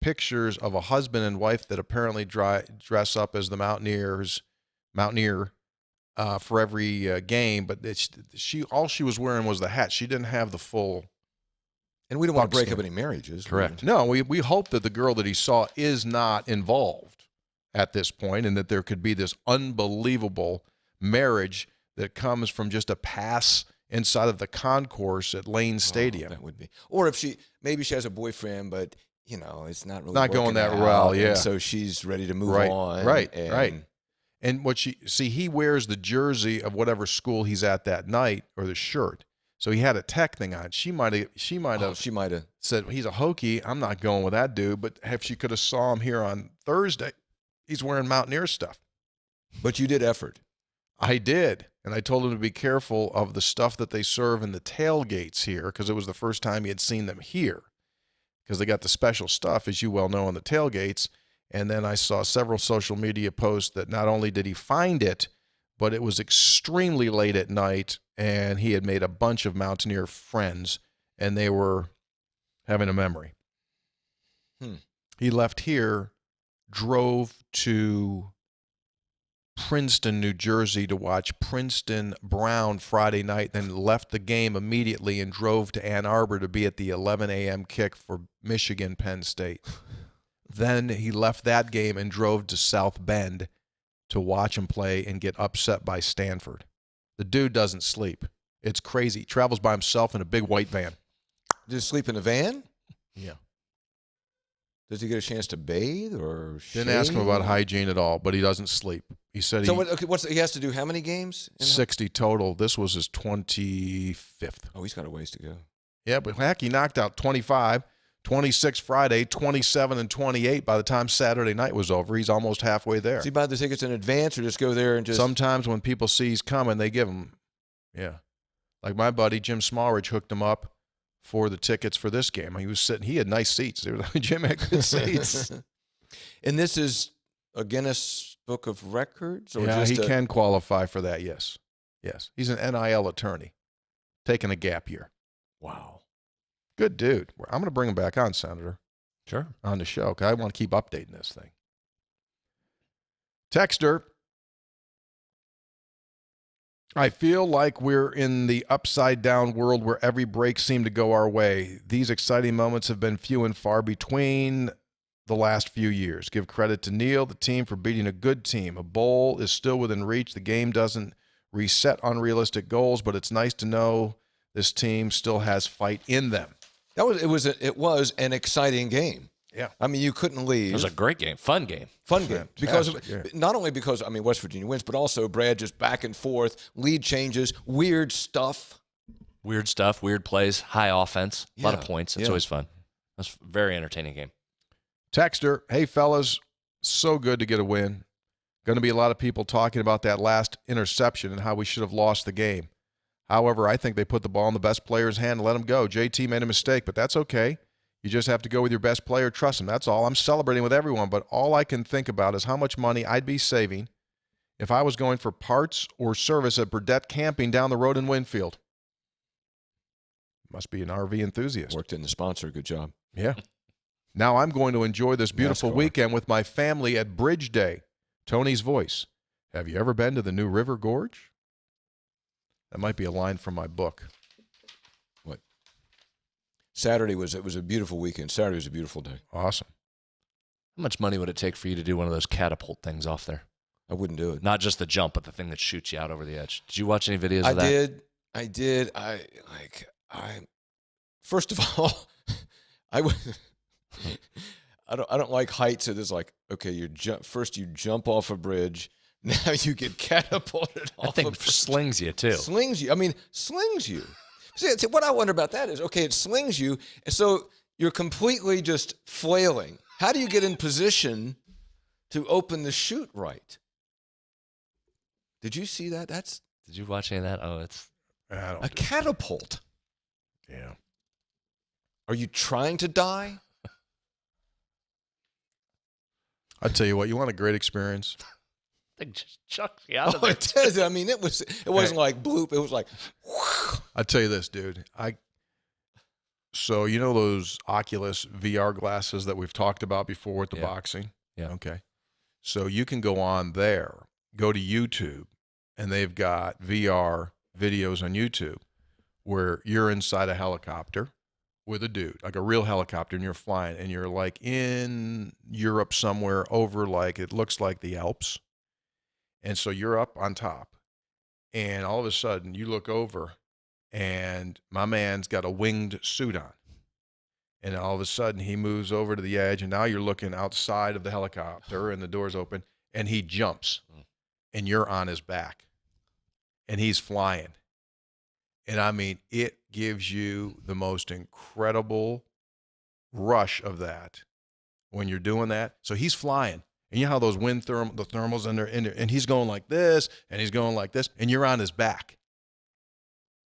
pictures of a husband and wife that apparently dress up as the Mountaineer for every game, but all she was wearing was the hat. She didn't have the full. And we don't want to break up any marriages. Correct. No, we hope that the girl that he saw is not involved at this point, and that there could be this unbelievable marriage that comes from just a pass inside of the concourse at Lane Stadium. That would be. Or if maybe she has a boyfriend, but it's not really not going that out, well. Yeah. So she's ready to move on. Right. And he wears the jersey of whatever school he's at that night, or the shirt. So he had a Tech thing on. She might have said, he's a Hokie. I'm not going with that dude. But if she could have saw him here on Thursday, he's wearing Mountaineer stuff. But you did effort. I did. And I told him to be careful of the stuff that they serve in the tailgates here, because it was the first time he had seen them here. Because they got the special stuff, as you well know, on the tailgates. And then I saw several social media posts that not only did he find it, but it was extremely late at night, and he had made a bunch of Mountaineer friends, and they were having a memory. He left here, drove to Princeton, New Jersey to watch Princeton Brown Friday night, then left the game immediately and drove to Ann Arbor to be at the 11 a.m. kick for Michigan Penn State. Then he left that game and drove to South Bend to watch him play and get upset by Stanford. The dude doesn't sleep. It's crazy. He travels by himself in a big white van. Does he sleep in a van? Yeah. Does he get a chance to bathe or shave? Didn't ask him about hygiene at all, but he doesn't sleep. He said he has to do how many games? 60 total. This was his 25th. Oh, he's got a ways to go. Yeah, but heck, he knocked out 25. 26 Friday, 27 and 28 by the time Saturday night was over. He's almost halfway there. Does he buy the tickets in advance or just go there and just... Sometimes when people see he's coming, they give him. Yeah. Like my buddy Jim Smallridge hooked him up for the tickets for this game. He was sitting, he had nice seats. Jim had good seats. And this is a Guinness Book of Records? Or Yeah, just he can qualify for that, yes. Yes. He's an NIL attorney, taking a gap year. Wow. Good dude. I'm going to bring him back on, Senator. Sure. On the show, because I want to keep updating this thing. Texter, I feel like we're in the upside-down world where every break seemed to go our way. These exciting moments have been few and far between the last few years. Give credit to Neil, the team, for beating a good team. A bowl is still within reach. The game doesn't reset unrealistic goals, but it's nice to know this team still has fight in them. It was an exciting game. Yeah. I mean, you couldn't leave. It was a great game. Fun game. Fun game. Because Fantastic, not only because, I mean, West Virginia wins, but also Brad just back and forth, lead changes, weird stuff. Weird stuff, weird plays, high offense, a lot of Yeah, points. It's yeah. always fun. That's a very entertaining game. Texter, hey, fellas, so good to get a win. Going to be a lot of people talking about that last interception and how we should have lost the game. However, I think they put the ball in the best player's hand and let him go. JT made a mistake, but that's okay. You just have to go with your best player. Trust him. That's all. I'm celebrating with everyone, but all I can think about is how much money I'd be saving if I was going for parts or service at Burdette Camping down the road in Winfield. Must be an RV enthusiast. Worked in the sponsor. Good job. Yeah. Now I'm going to enjoy this beautiful NASCAR. weekend with my family at Bridge Day. Tony's voice. Have you ever been to the New River Gorge? That might be a line from my book. What? It was a beautiful weekend. Saturday was a beautiful day. Awesome. How much money would it take for you to do one of those catapult things off there? I wouldn't do it. Not just the jump, but the thing that shoots you out over the edge. Did you watch any videos of that? I did. First of all, I don't like heights. So there's like, okay, first you jump off a bridge. Now you get catapulted off. That thing a bridge. slings you too. Slings you. I mean, slings you. See, what I wonder about that is, okay, it slings you, and so you're completely just flailing. How do you get in position to open the chute right? Did you see that? That's Did you watch any of that? Oh, it's I don't a do- catapult. Yeah. Are you trying to die? I'll tell you what, you want a great experience? thing just chucks you out of Oh, there. it does. I mean, it wasn't like bloop. It was like, I'll tell you this, dude. So you know those Oculus VR glasses that we've talked about before with the Yeah. boxing? Yeah. Okay. So you can go on there, go to YouTube, and they've got VR videos on YouTube where you're inside a helicopter with a dude, like a real helicopter, and you're flying, and you're like in Europe somewhere over, like it looks like the Alps. And so you're up on top, and all of a sudden you look over, and my man's got a winged suit on. And all of a sudden he moves over to the edge, and now you're looking outside of the helicopter, and the door's open, and he jumps, and you're on his back, and he's flying. And I mean, it gives you the most incredible rush of that when you're doing that. So he's flying. And you know how those the thermals in there, and he's going like this, and he's going like this, and you're on his back.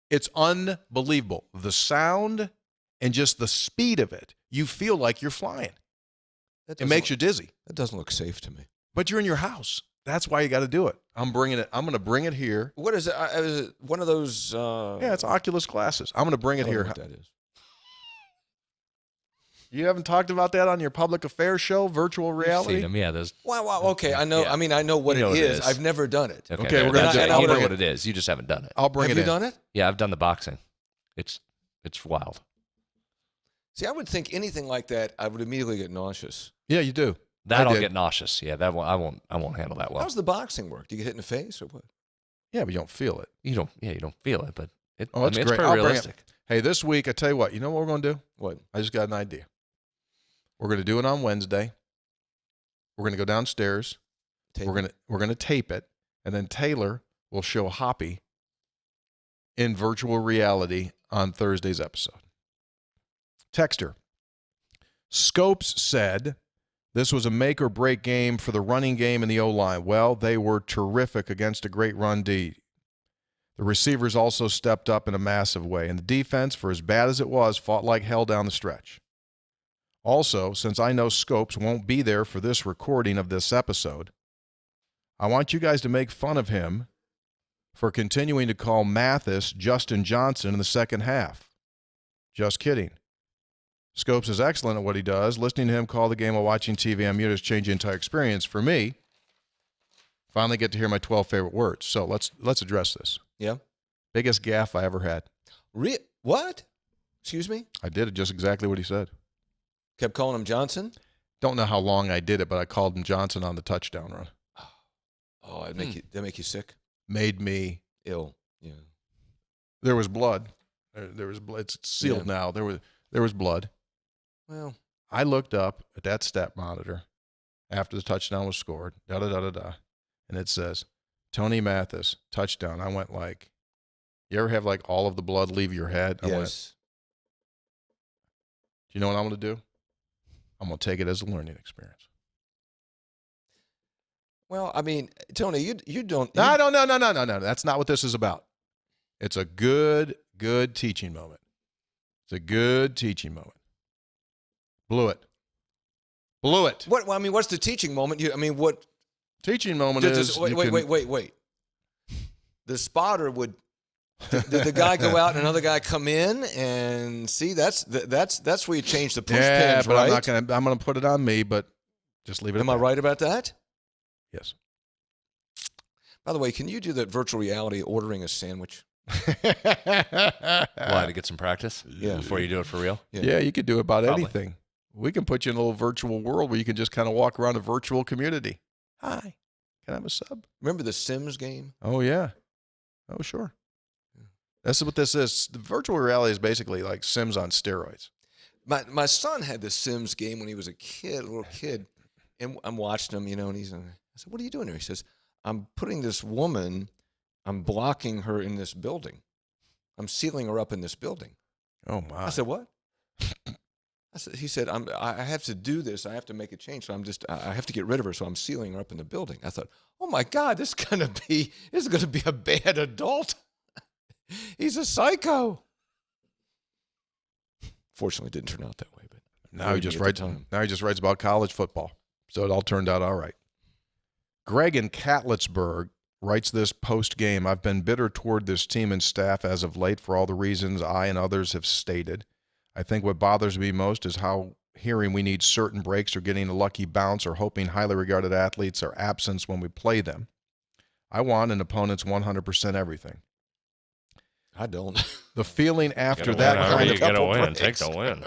It's unbelievable. The sound and just the speed of it, you feel like you're flying. It makes you dizzy. That doesn't look safe to me. But you're in your house. That's why you got to do it. I'm going to bring it here. What is it? Is it one of those? Yeah, it's Oculus glasses. I'm going to bring it I don't know here. what that is. You haven't talked about that on your public affairs show, virtual reality? Seen them, yeah. Those. Wow. Okay, I know. Yeah. I mean, I know what You know it what it is. is. I've never done it. Okay, we're gonna that's do it. it. I'll You know bring what it. it is. You just haven't done it. I'll bring Have it you in. done it? Yeah, I've done the boxing. It's wild. See, I would think anything like that, I would immediately get nauseous. Yeah, you do. That I I'll did. get nauseous. Yeah, that one I won't handle that well. How's the boxing work? Do you get hit in the face or what? Yeah, but you don't feel it. You don't feel it, but it. Oh, that's it's great. pretty I'll bring it. realistic. Hey, this week, I tell you what, you know what we're going to do? What? I just got an idea. We're going to do it on Wednesday. We're going to go downstairs. Tape We're going to tape it, and then Taylor will show Hoppy in virtual reality on Thursday's episode. Text her. Scopes said this was a make-or-break game for the running game and the O-line. Well, they were terrific against a great run D. The receivers also stepped up in a massive way, and the defense, for as bad as it was, fought like hell down the stretch. Also, since I know Scopes won't be there for this recording of this episode, I want you guys to make fun of him for continuing to call Mathis Justin Johnson in the second half. Just kidding. Scopes is excellent at what he does. Listening to him call the game while watching TV on mute has changed the entire experience. For me, finally get to hear my 12 favorite words. So let's address this. Yeah. Biggest gaffe I ever had. What? Excuse me? I did it just exactly what he said. Kept calling him Johnson? Don't know how long I did it, but I called him Johnson on the touchdown run. Oh, that'd make you sick? Made me ill. Yeah. There was blood. There was blood. It's sealed now. There was blood. Well, I looked up at that stat monitor after the touchdown was scored, and it says, Tony Mathis, touchdown. I went like, you ever have like all of the blood leave your head? I went, do you know what I'm going to do? I'm going to take it as a learning experience. Well, I mean, Tony, you don't. No. That's not what this is about. It's a good teaching moment. It's a good teaching moment. Blew it. What? Well, I mean, what's the teaching moment? What teaching moment is? Wait. The spotter would. Did the guy go out and another guy come in and see? That's where you change the push pins, but right? I'm gonna put it on me, but just leave it. Am I right about that? Yes. By the way, can you do that virtual reality ordering a sandwich? Why, to get some practice? Yeah. Before you do it for real? Yeah, you could do about Probably. anything. We can put you in a little virtual world where you can just kind of walk around a virtual community. Hi, can I have a sub? Remember the Sims game? Oh, yeah. Oh, sure. That's what this is. The virtual reality is basically like Sims on steroids. My son had the Sims game when he was a little kid, and I'm watching him, and I said, what are you doing here? He says, I'm putting this woman, I'm blocking her in this building. I'm sealing her up in this building. Oh, my. I said, what? He said, I have to do this. I have to make a change. So I have to get rid of her. So I'm sealing her up in the building. I thought, oh my God, this is going to be a bad adult. He's a psycho. Fortunately, it didn't turn out that way. But now he just writes about college football. So it all turned out all right. Greg in Catlettsburg writes this post-game. I've been bitter toward this team and staff as of late for all the reasons I and others have stated. I think what bothers me most is how hearing we need certain breaks or getting a lucky bounce or hoping highly regarded athletes are absent when we play them. I want an opponent's 100% everything. I don't. The feeling after that kind of gotta win. Take the win.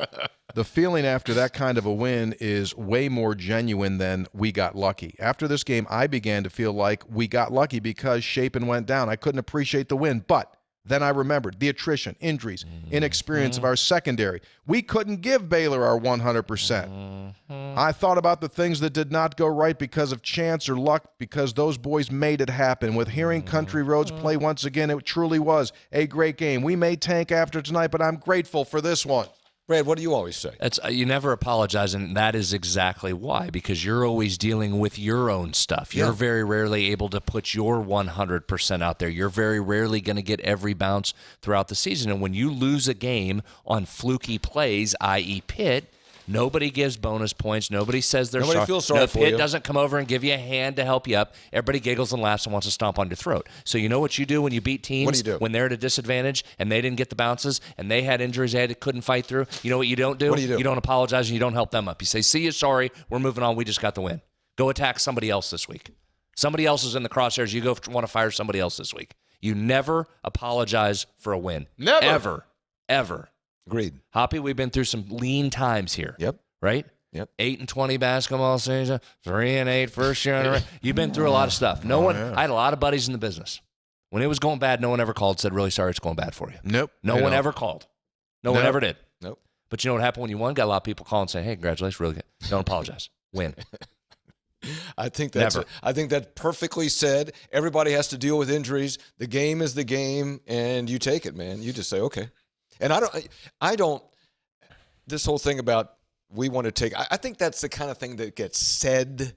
The feeling after that kind of a win is way more genuine than we got lucky. After this game, I began to feel like we got lucky because Shapen went down. I couldn't appreciate the win, but then I remembered the attrition, injuries, inexperience of our secondary. We couldn't give Baylor our 100%. I thought about the things that did not go right because of chance or luck, because those boys made it happen. With hearing Country Roads play once again, it truly was a great game. We may tank after tonight, but I'm grateful for this one. Brad, what do you always say? You never apologize, and that is exactly why, because you're always dealing with your own stuff. You're very rarely able to put your 100% out there. You're very rarely going to get every bounce throughout the season, and when you lose a game on fluky plays, i.e. Pitt, nobody gives bonus points. Nobody says they're sorry. Nobody feels sorry for you. Pitt doesn't come over and give you a hand to help you up. Everybody giggles and laughs and wants to stomp on your throat. So you know what you do when you beat teams? What do you do? When they're at a disadvantage and they didn't get the bounces and they had injuries they couldn't fight through? You know what you don't do? What do you do? You don't apologize and you don't help them up. You say, see you, sorry, we're moving on. We just got the win. Go attack somebody else this week. Somebody else is in the crosshairs. You go want to fire somebody else this week. You never apologize for a win. Never. Ever. Agreed. Hoppy, we've been through some lean times here. Yep. Right? Yep. 8-20 basketball season, 3-8 first year. You've been through a lot of stuff. I had a lot of buddies in the business. When it was going bad, no one ever called and said, really sorry it's going bad for you. Nope. No one ever called. No one ever did. Nope. But you know what happened when you won? Got a lot of people calling and saying, hey, congratulations, really good. Don't apologize. Win. I think that's perfectly said. Everybody has to deal with injuries. The game is the game, and you take it, man. You just say, okay. And I don't, this whole thing about we want to take. I think that's the kind of thing that gets said.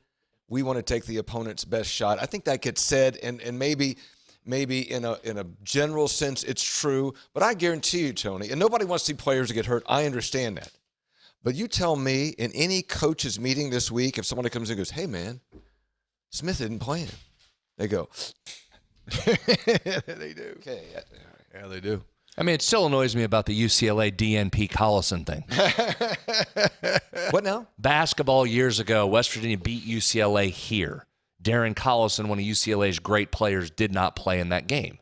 We want to take the opponent's best shot. I think that gets said, and maybe in a general sense it's true. But I guarantee you, Tony, and nobody wants to see players get hurt. I understand that. But you tell me in any coaches meeting this week, if somebody comes in and goes, "Hey man, Smith isn't playing," they go, They do. "Okay, Yeah, they do. I mean, it still annoys me about the UCLA DNP Collison thing. what now?" Basketball years ago, West Virginia beat UCLA here. Darren Collison, one of UCLA's great players, did not play in that game.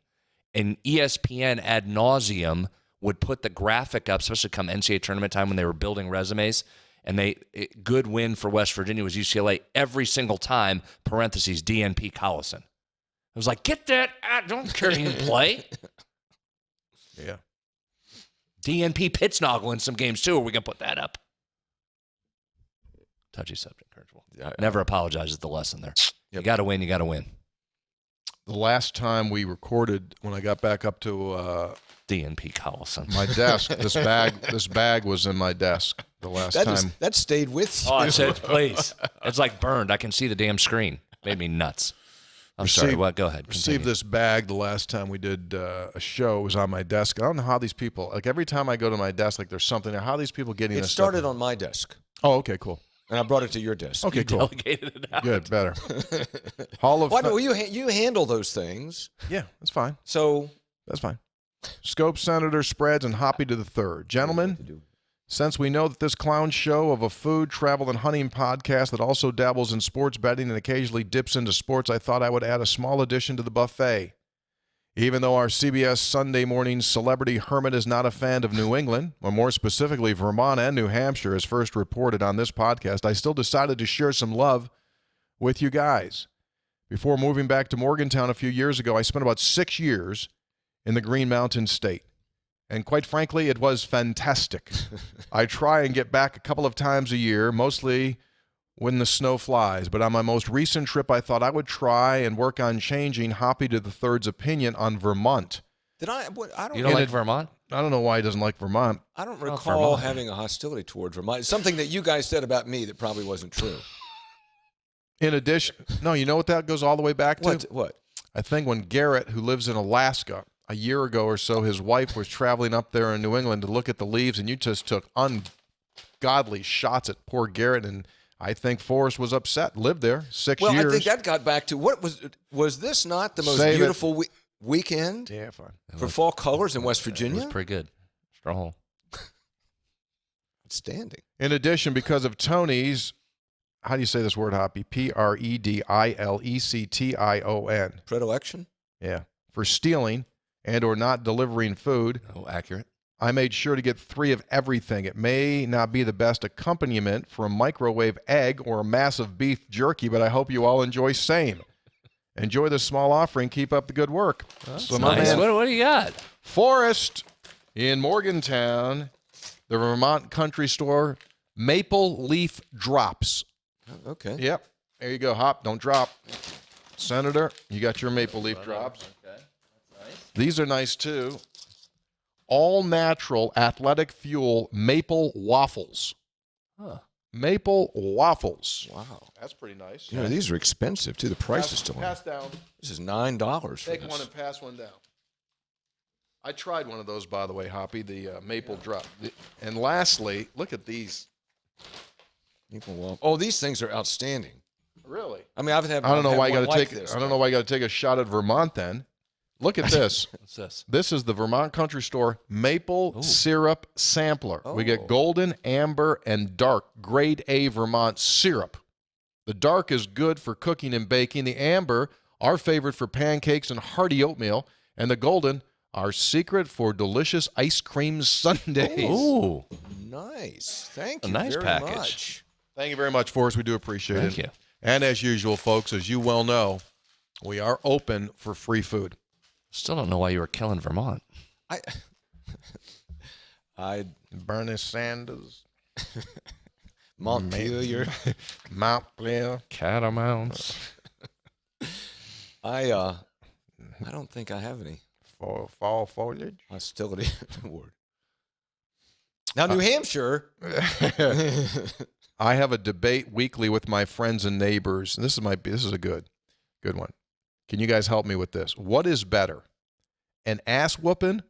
And ESPN ad nauseum would put the graphic up, especially come NCAA tournament time when they were building resumes, and good win for West Virginia was UCLA every single time, parentheses, DNP Collison. I was like, get that out. Don't care he didn't play. Yeah. DNP Pittsnoggle in some games, too. Are we going to put that up? Touchy subject, Kurtzwell. Never apologize is the lesson there. Yep. You got to win. You got to win. The last time we recorded, when I got back up to DNP Collison. my desk, this bag was in my desk the last time. That stayed with you. Oh, I said, please. It's like burned. I can see the damn screen. Made me nuts. I'm sorry. What? Go ahead. Received this bag the last time we did a show. It was on my desk. I don't know how these people, like every time I go to my desk, like there's something there. How are these people getting this started stuff? on my desk. Oh, okay, cool. And I brought it to your desk. Okay, cool. Delegated it out. Good, better. Hall of Well, no, you handle those things. Yeah, that's fine. So That's fine. Scope, Senator, Spreads, and Hoppy to the third. Gentlemen, since we know that this clown show of a food, travel, and hunting podcast that also dabbles in sports betting and occasionally dips into sports, I thought I would add a small addition to the buffet. Even though our CBS Sunday morning celebrity hermit is not a fan of New England, or more specifically Vermont and New Hampshire, as first reported on this podcast, I still decided to share some love with you guys. Before moving back to Morgantown a few years ago, I spent about 6 years in the Green Mountain State. And quite frankly, it was fantastic. I try and get back a couple of times a year, mostly when the snow flies. But on my most recent trip, I thought I would try and work on changing Hoppy to the Third's opinion on Vermont. did I? What, I don't. You don't like Vermont? I don't know why he doesn't like Vermont. I don't Oh, recall Vermont. having a hostility toward Vermont. It's something that you guys said about me that probably wasn't true. In addition, no, you know what that goes all the way back to? What? I think when Garrett, who lives in Alaska, a year ago or so, his wife was traveling up there in New England to look at the leaves, and you just took ungodly shots at poor Garrett, and I think Forrest was upset. Lived there 6 years. Well, I think that got back to what was this not the most Save it. beautiful weekend Yeah, fine. for fall colors in West It Virginia? was pretty good. Strong. Outstanding. In addition, because of Tony's, how do you say this word, Hoppy? Predilection. Predilection? Yeah. For stealing and or not delivering food, Oh, accurate. I made sure to get 3 of everything. It may not be the best accompaniment for a microwave egg or a massive beef jerky, but I hope you all enjoy same. Enjoy the small offering. Keep up the good work. That's my nice. man, What do you got? Forrest in Morgantown, the Vermont country store, Maple Leaf Drops. Oh, okay. Yep. There you go, Hop. Don't drop. Senator, you got your Maple Leaf Drops. Okay. That's nice. These are nice, too. All-natural athletic fuel maple waffles. Huh. Maple waffles. Wow. That's pretty nice. You know, these are expensive, too. The price is still on. Pass down. This is $9 for Take this. one and pass one down. I tried one of those, by the way, Hoppy, the maple drop. And lastly, look at these. Oh, these things are outstanding. Really? I mean, I don't know why you got to take. This, I don't know why you got to take a shot at Vermont. Then, look at this. What's this? This is the Vermont Country Store maple syrup sampler. We Oh. get golden, amber, and dark grade A Vermont syrup. The dark is good for cooking and baking. The amber, our favorite for pancakes and hearty oatmeal, and the golden, our secret for delicious ice cream sundaes. Ooh. Nice. Thank you A nice very package. much. Thank you very much, Forrest. We do appreciate Thank it. you. And as usual, folks, as you well know, we are open for free food. Still don't know why you were killing Vermont. I Bernie Sanders, Montpelier. Montpelier. Catamounts. I don't think I have any Fall foliage. hostility toward. Now, New Hampshire. I have a debate weekly with my friends and neighbors. And this is a good one. Can you guys help me with this? What is better, an ass whooping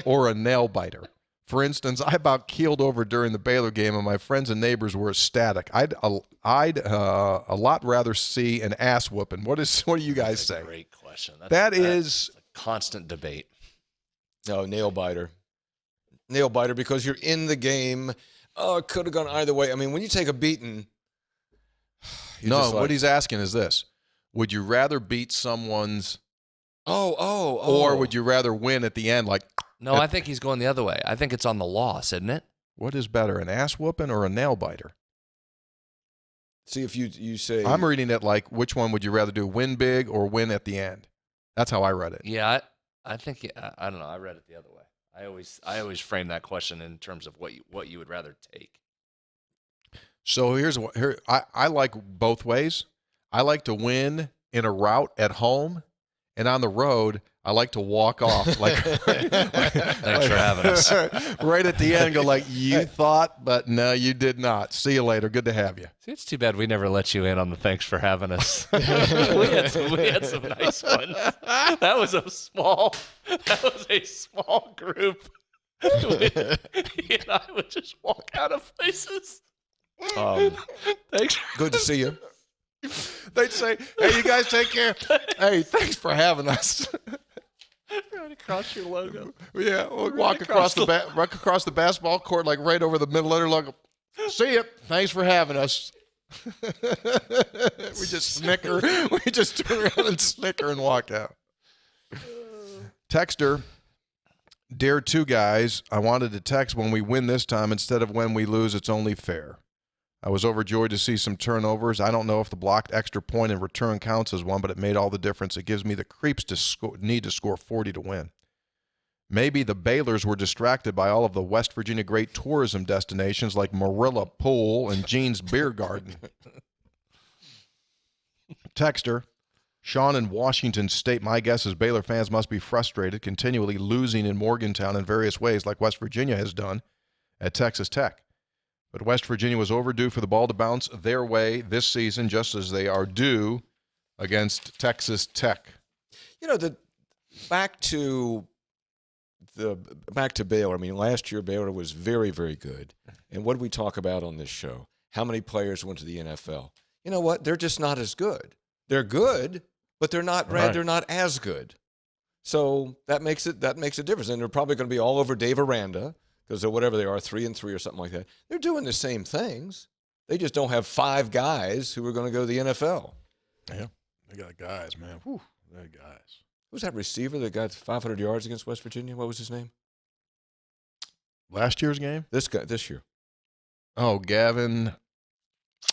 or a nail biter? For instance, I about keeled over during the Baylor game, and my friends and neighbors were ecstatic. I'd a lot rather see an ass whooping. What do you guys say? Great question. That's a constant debate. No, nail biter. Nail biter, because you're in the game. Oh, it could have gone either way. I mean, when you take a beating. What he's asking is this. Would you rather beat someone's. Or would you rather win at the end? No, I think he's going the other way. I think it's on the loss, isn't it? What is better, an ass whooping or a nail biter? See, if you say. I'm reading it like, which one would you rather do, win big or win at the end? That's how I read it. Yeah, I think I don't know. I read it the other way. I always frame that question in terms of what you would rather take. So I like both ways. I like to win in a rout at home, and on the road, I like to walk off. Thanks for having us. Right at the end, go like, you thought, but no, you did not. See you later. Good to have you. See, it's too bad we never let you in on the thanks for having us. we had some nice ones. That was a small group. He and I would just walk out of places. Thanks. Good to see you. They'd say, hey, you guys take care. Hey, thanks for having us. Right across your logo. Yeah, we'll walk across the basketball court, like right over the middle of their logo. See ya. Thanks for having us. We just snicker. We just turn around and snicker and walk out. Texter, Dare 2 guys, I wanted to text when we win this time instead of when we lose. It's only fair. I was overjoyed to see some turnovers. I don't know if the blocked extra point in return counts as one, but it made all the difference. It gives me the creeps to need to score 40 to win. Maybe the Baylors were distracted by all of the West Virginia great tourism destinations like Marilla Pool and Jean's Beer Garden. Texter, Sean in Washington State, my guess is Baylor fans must be frustrated, continually losing in Morgantown in various ways like West Virginia has done at Texas Tech. But West Virginia was overdue for the ball to bounce their way this season, just as they are due against Texas Tech. Back to Baylor. I mean, last year Baylor was very, very good. And what did we talk about on this show? How many players went to the NFL? You know what? They're just not as good. They're good, but they're not. Right. They're not as good. So that makes a difference. And they're probably going to be all over Dave Aranda. Because they're whatever they are, 3-3 or something like that. They're doing the same things. They just don't have 5 guys who are going to go to the NFL. Yeah, they got guys, man. Whew, they got guys. Who's that receiver that got 500 yards against West Virginia? What was his name? Last year's game? This year. Oh, Gavin.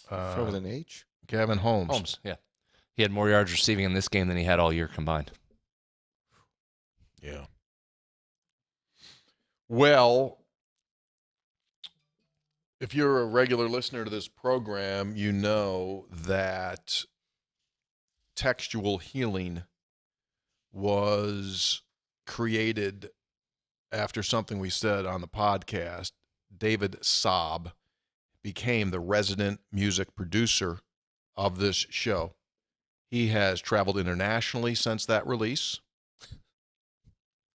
Start with an H? Gavin Holmes. Holmes, yeah. He had more yards receiving in this game than he had all year combined. Yeah. Well, if you're a regular listener to this program, you know that textual healing was created after something we said on the podcast. David Saab became the resident music producer of this show. He has traveled internationally since that release.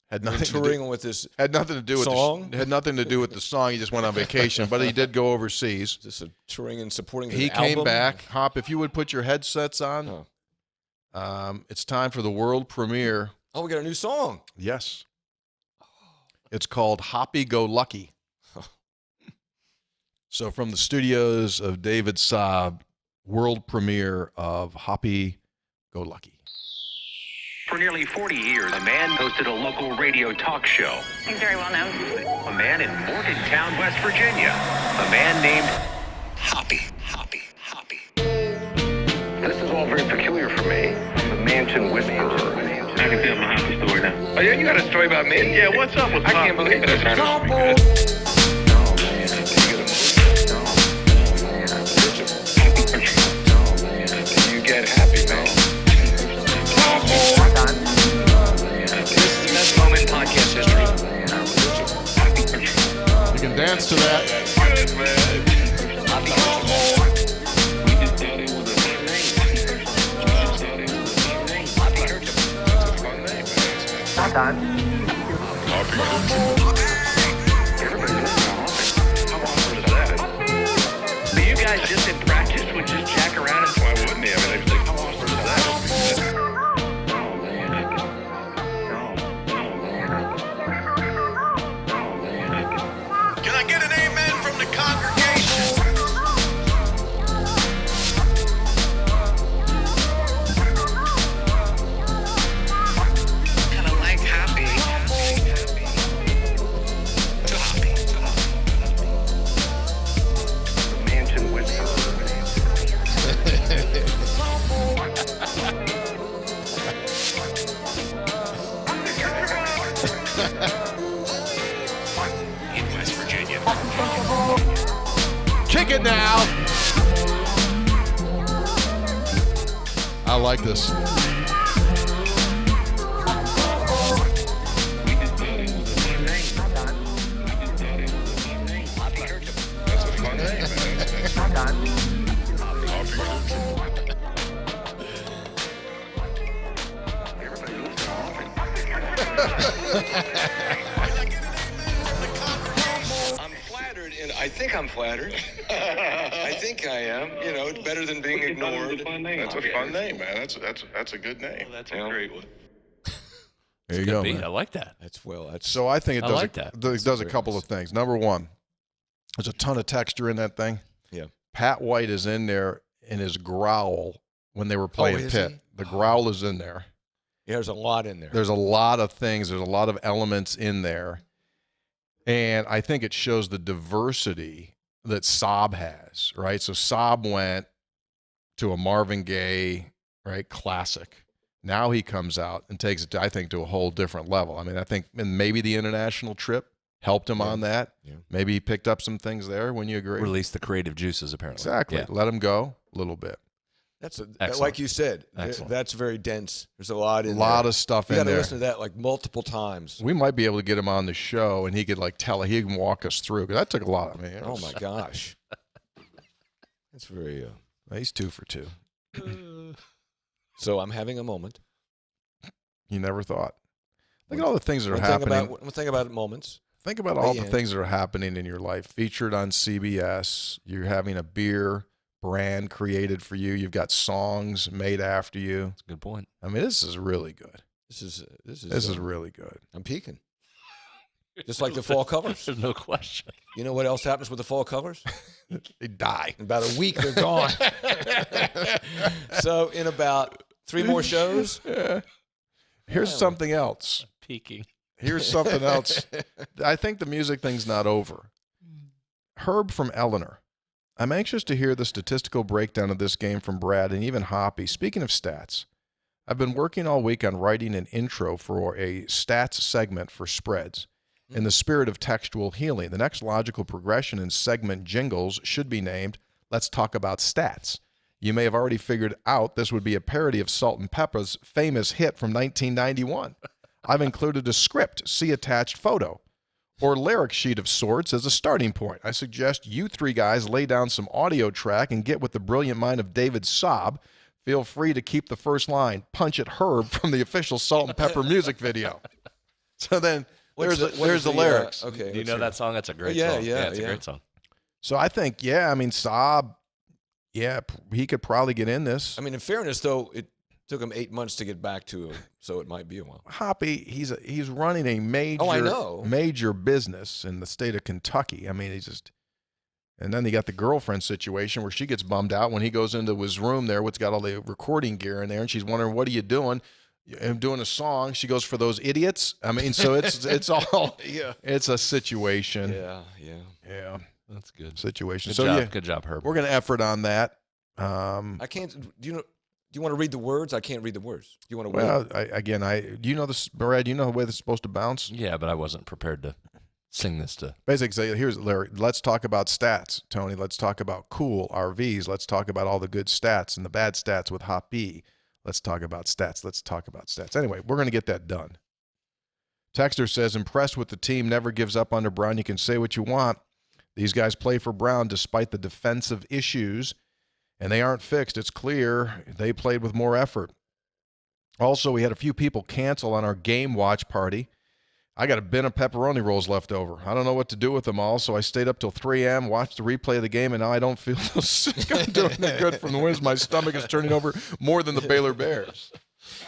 Had nothing touring with this had nothing to do with song. Had nothing to do with the song. He just went on vacation, but he did go overseas. Just a touring and supporting. He came back. Hop, if you would put your headsets on. It's time for the world premiere. Oh, we got a new song. Yes. It's called Hoppy Go Lucky. So from the studios of David Saab, world premiere of Hoppy Go Lucky. For nearly 40 years, a man hosted a local radio talk show. He's very well known. A man in Morgantown, West Virginia. A man named Hoppy. This is all very peculiar for me. The mansion whisperer. I can tell my Hoppy story now. Oh, yeah, you got a story about me? Yeah, what's up with I Pop? can't believe it. You get happy, man. This is the best moment in podcast history. You can dance to that. Good, man. We just thought it was a fun name. That's a fun name, man. Everybody knows how awesome is that? So you guys just in practice would just jack around and Why wouldn't he? I mean, how awesome is that? Can I get an amen from the congregation? kind of like happy. Mansion whisperer. In West Virginia. Kick it now. I like this. That's a fun name, man. Everybody knows how I'm flattered, and I think I'm flattered. I think I am. You know, it's better than being ignored. That's a fun name, man. That's a good name. That's a great one. There you Good go, beat. man. I like that. That's So I think it I does, like that. it does a couple of things. Number one, there's a ton of texture in that thing. Yeah. Pat White is in there in his growl when they were playing is Pitt. he? The growl is in there. Yeah, there's a lot in there. There's a lot of things. There's a lot of elements in there. And I think it shows the diversity that Saab has, right? So Saab went to a Marvin Gaye, right, classic. Now he comes out and takes it, I think, to a whole different level. I mean, I think maybe the international trip helped him on that. Yeah. Maybe he picked up some things there. When you agree? Release the creative juices, apparently. Exactly. Yeah. Let him go a little bit. That's Excellent. like you said. Excellent. That's very dense. There's a lot in A there. lot of stuff You in got to there. listen to that like multiple times. We might be able to get him on the show, and he could he can walk us through. 'Cause that took a lot. I mean, it Oh was- my gosh. That's very. he's 2 for 2. So I'm having a moment. You never thought. Look at all the things that are One thing happening. about one thing about moments. Think about all the end. things that are happening in your life. Featured on CBS. You're having a beer brand created for you. You've got songs made after you. That's a good point. I mean, this is really good. This is This is really good. I'm peaking. Just like the fall colors. There's no question. You know what else happens with the fall colors? They die. In about a week, they're gone. So in about 3 more shows. Yeah. Here's something else. Peaking. Here's something else. I think the music thing's not over. Herb from Eleanor. I'm anxious to hear the statistical breakdown of this game from Brad and even Hoppy. Speaking of stats, I've been working all week on writing an intro for a stats segment for spreads. In the spirit of textual healing, the next logical progression in segment jingles should be named Let's Talk About Stats. You may have already figured out this would be a parody of Salt and Pepper's famous hit from 1991. I've included a script, see attached photo, or lyric sheet of sorts as a starting point. I suggest you 3 guys lay down some audio track and get with the brilliant mind of David Saab. Feel free to keep the first line, punch it Herb from the official Salt and Pepper music video. So then there's the lyrics. Okay. Do you know that song? That's a great Yeah, song. yeah, It's a yeah. great song. So I think, Saab, he could probably get in this. I mean, in fairness, though, it took him 8 months to get back to him, so it might be a while. Hoppy, he's running a major Oh, I know. major business in the state of Kentucky. I mean, and then he got the girlfriend situation where she gets bummed out when he goes into his room there, what's got all the recording gear in there, and she's wondering, what are you doing? I'm doing a song. She goes, for those idiots. I mean, so it's all it's a situation. Yeah. That's good. Situation. Good So job. yeah, Good job, Herb. we're gonna effort on that. I can't. Do you want to read the words? I can't read the words. Do you want to? Well, do you know this, Brad? Do you know the way this is supposed to bounce? Yeah, but I wasn't prepared to sing this to. Basically, say, here's Larry. Let's talk about stats, Tony. Let's talk about cool RVs. Let's talk about all the good stats and the bad stats with Hop B. Let's talk about stats. Let's talk about stats. Anyway, we're going to get that done. Texter says, impressed with the team, never gives up under Brown. You can say what you want. These guys play for Brown despite the defensive issues, and they aren't fixed. It's clear they played with more effort. Also, we had a few people cancel on our game watch party. I got a bin of pepperoni rolls left over. I don't know what to do with them all, so I stayed up till 3 a.m., watched the replay of the game, and now I don't feel so sick. I'm doing it good from the wins. My stomach is turning over more than the Baylor Bears.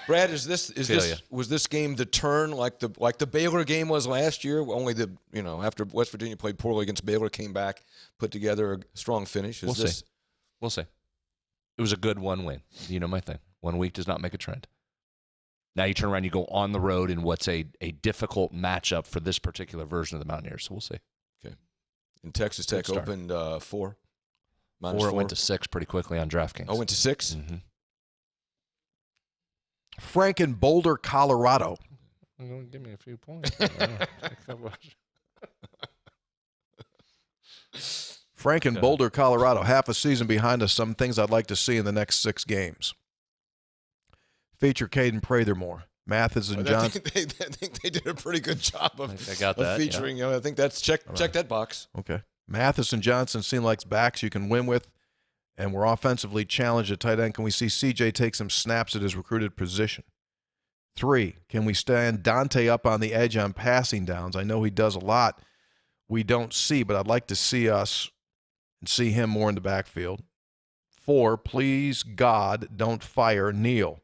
Brad, was this game the turn like the Baylor game was last year? Only after West Virginia played poorly against Baylor, came back, put together a strong finish. We'll see. It was a good one win. You know my thing. 1 week does not make a trend. Now you turn around, you go on the road in what's a difficult matchup for this particular version of the Mountaineers. So we'll see. Okay. And Texas Tech opened 4. -4. It went to 6 pretty quickly on DraftKings. Oh, went to 6? Mm-hmm. Frank in Boulder, Colorado. I'm going to give me a few points. Frank in Boulder, Colorado. Half a season behind us. Some things I'd like to see in the next 6 games. Feature Caden Prathermore. Mathis and Johnson. I think they did a pretty good job of featuring. Yeah. I think that's check that box. Okay. Mathis and Johnson seem like backs you can win with, and we're offensively challenged at tight end. Can we see CJ take some snaps at his recruited position? 3, can we stand Dante up on the edge on passing downs? I know he does a lot we don't see, but I'd like to see us and see him more in the backfield. 4, please, God, don't fire Neal.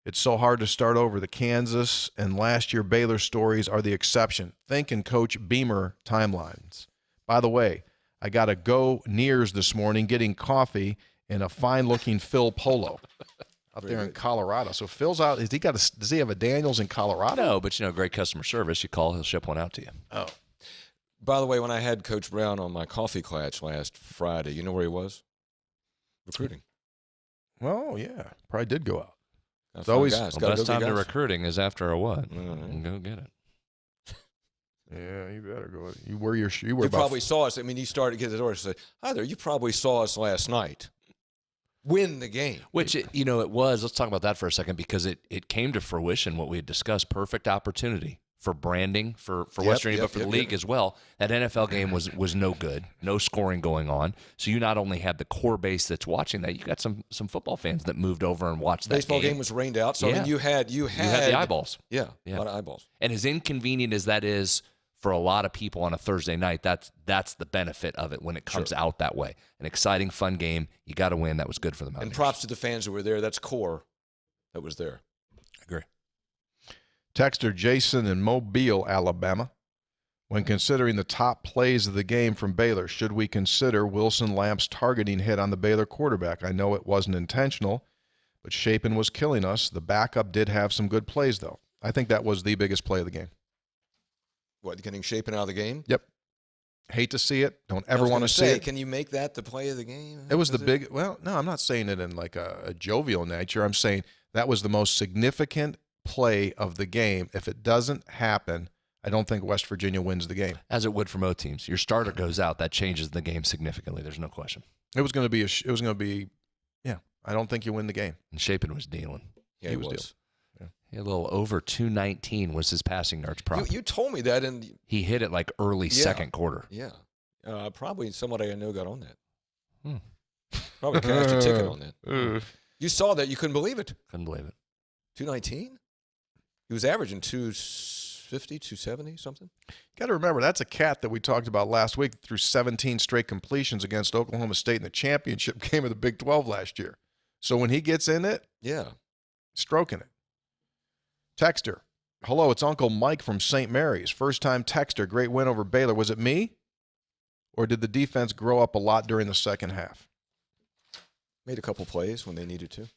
It's so hard to start over. The Kansas and last year Baylor stories are the exception. Think in Coach Beamer timelines. By the way, I got to go Nears this morning getting coffee in a fine-looking Phil Polo out there in Colorado. So Phil's out. Does he have a Daniels in Colorado? No, but great customer service. You call, he'll ship one out to you. Oh. By the way, when I had Coach Brown on my coffee clutch last Friday, you know where he was? Recruiting. Well, yeah. Probably did go out. It's always the best time to recruiting is after a what? Go get it. Yeah, you better go. You wear your shoe. You probably saw us. I mean, you started to get the door and say, "Hi there." You probably saw us last night win the game. Which it was. Let's talk about that for a second because it came to fruition. What we had discussed, perfect opportunity for branding for West Virginia, but for the league as well. That NFL game was no good, no scoring going on. So you not only had the core base that's watching that, you got some football fans that moved over and watched that baseball game was rained out. So I mean, you had the eyeballs. Yeah, a lot of eyeballs. And as inconvenient as that is for a lot of people on a Thursday night, that's the benefit of it when it comes out that way. An exciting, fun game. You got to win. That was good for the Mountaineers. And props to the fans who were there. That's core that was there. I agree. Texter Jason in Mobile, Alabama. When considering the top plays of the game from Baylor, should we consider Wilson Lamp's targeting hit on the Baylor quarterback? I know it wasn't intentional, but Shapen was killing us. The backup did have some good plays, though. I think that was the biggest play of the game. What, getting Shapen out of the game? Yep. Hate to see it. Don't ever want to see it. Can you make that the play of the game? It was the big – well, no, I'm not saying it in like a jovial nature. I'm saying that was the most significant play of the game. If it doesn't happen, I don't think West Virginia wins the game. As it would for most teams. Your starter goes out, that changes the game significantly. There's no question. It was going to be yeah, I don't think you win the game. And Shapen was dealing. Yeah, he was dealing. Yeah. He had a little over 219 was his passing yards prop. You told me that, and he hit it like early second quarter. Yeah. Probably somebody I know got on that. Probably cashed a ticket on that. You saw that. You couldn't believe it. Couldn't believe it. 219? He was averaging 250, 270, something. Got to remember, that's a cat that we talked about last week through 17 straight completions against Oklahoma State in the championship game of the Big 12 last year. So when he gets in it, stroking it. Texter, hello, it's Uncle Mike from St. Mary's. First-time texter, great win over Baylor. Was it me? Or did the defense grow up a lot during the second half? Made a couple plays when they needed to.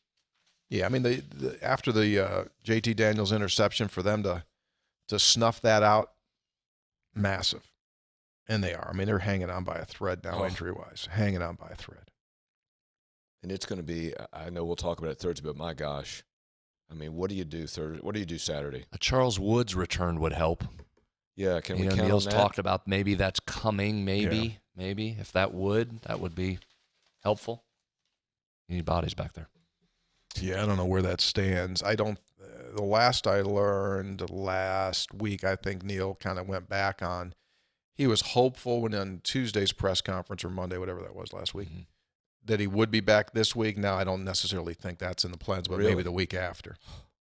Yeah, I mean, after the JT Daniels interception, for them to snuff that out, massive. And they are. I mean, they're hanging on by a thread now, injury-wise. Hanging on by a thread. And it's going to be, I know we'll talk about it Thursday, but my gosh. I mean, what do you do Thursday? What do you do Saturday? A Charles Woods return would help. Yeah, can we count Neil's on that? talked about maybe that's coming, maybe. If that would be helpful. You need bodies back there. Yeah, I don't know where that stands. I don't the last I learned last week, I think Neil kind of went back on. He was hopeful when on Tuesday's press conference or Monday, whatever that was last week, that he would be back this week. Now, I don't necessarily think that's in the plans, but maybe the week after.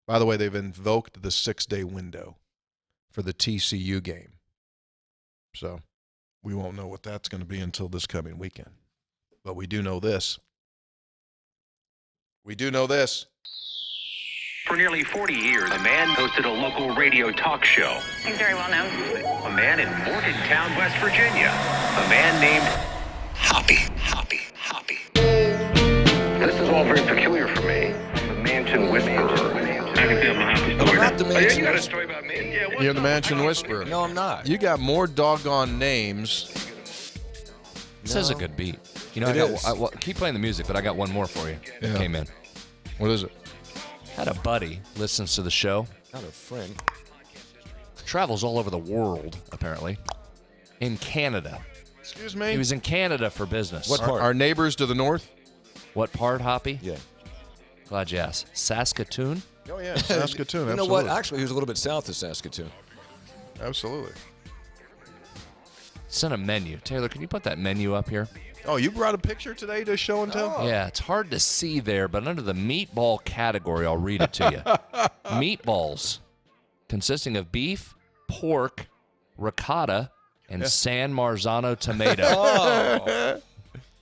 By the way, they've invoked the 6-day window for the TCU game. So we won't know what that's going to be until this coming weekend. But we do know this. We do know this. For nearly 40 years, a man hosted a local radio talk show. He's very well known. A man in Morgantown, West Virginia. A man named Hoppy. This is all very peculiar for me. The Mansion Whisperer. I can tell my happy story. I'm not the Mansion you got a Whisperer. story about me? Yeah, what's You're the up? Mansion Whisperer. No, I'm not. You got more doggone names. This is a good beat. You know, It keep playing the music, but I got one more for you. Yeah. Came in. What is it? Had a buddy listens to the show. Not a friend. Travels all over the world, apparently. In Canada. Excuse me? He was in Canada for business. What part? Our neighbors to the north? What part, Hoppy? Yeah. Glad you asked. Saskatoon? Oh, yeah, Saskatoon. You know absolutely. what? Actually, he was a little bit south of Saskatoon. Absolutely. Sent a menu. Taylor, can you put that menu up here? Oh, you brought a picture today to show and tell? Yeah, it's hard to see there, but under the meatball category, I'll read it to you. Meatballs consisting of beef, pork, ricotta, and San Marzano tomato. Oh.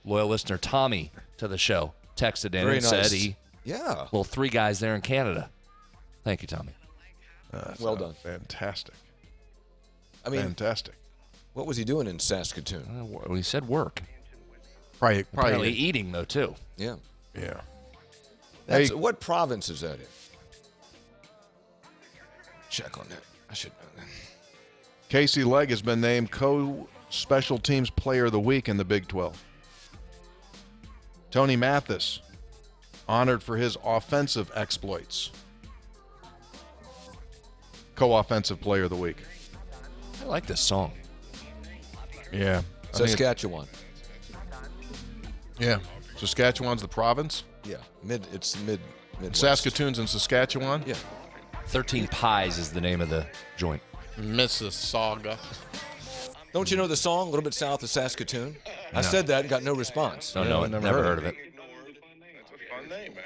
Loyal listener Tommy to the show texted in Very and nice. said Yeah. well, 3 guys there in Canada. Thank you, Tommy. Well done. Fantastic. I mean, Fantastic. what was he doing in Saskatoon? We said work. Probably Apparently eating, though, too. Yeah. yeah. That's, Hey. what province is that in? Check on that. I should know that. Casey Legg has been named co-special teams player of the week in the Big 12. Tony Mathis, honored for his offensive exploits. Co-offensive player of the week. I like this song. Yeah. I think Saskatchewan. yeah. Saskatchewan's the province. Yeah. It's Midwest. Saskatoon's in Saskatchewan. Yeah. 13 Pies is the name of the joint. Mississauga. Don't you know the song, a little bit south of Saskatoon? I said that and got no response. Don't know it. Never heard of it. That's a fun name, man.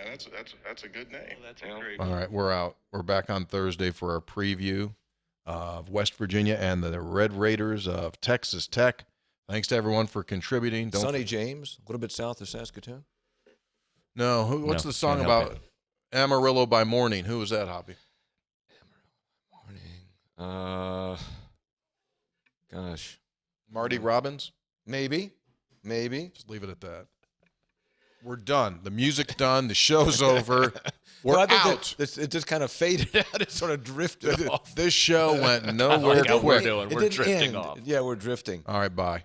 That's a good name. That's a great All right, we're out. We're back on Thursday for our preview of West Virginia and the Red Raiders of Texas Tech. Thanks to everyone for contributing. Sonny James, a little bit south of Saskatoon. No, what's No, the song can't help about? Amarillo by Morning. Who was that, Hoppy? Gosh. Marty Robbins? Maybe. Just leave it at that. We're done. The music's done. The show's over. We're Well, I think out. that it just kind of faded out. It sort of drifted off. This show went nowhere like how we're quick. doing. It We're didn't drifting end. off. Yeah, we're drifting. All right, bye.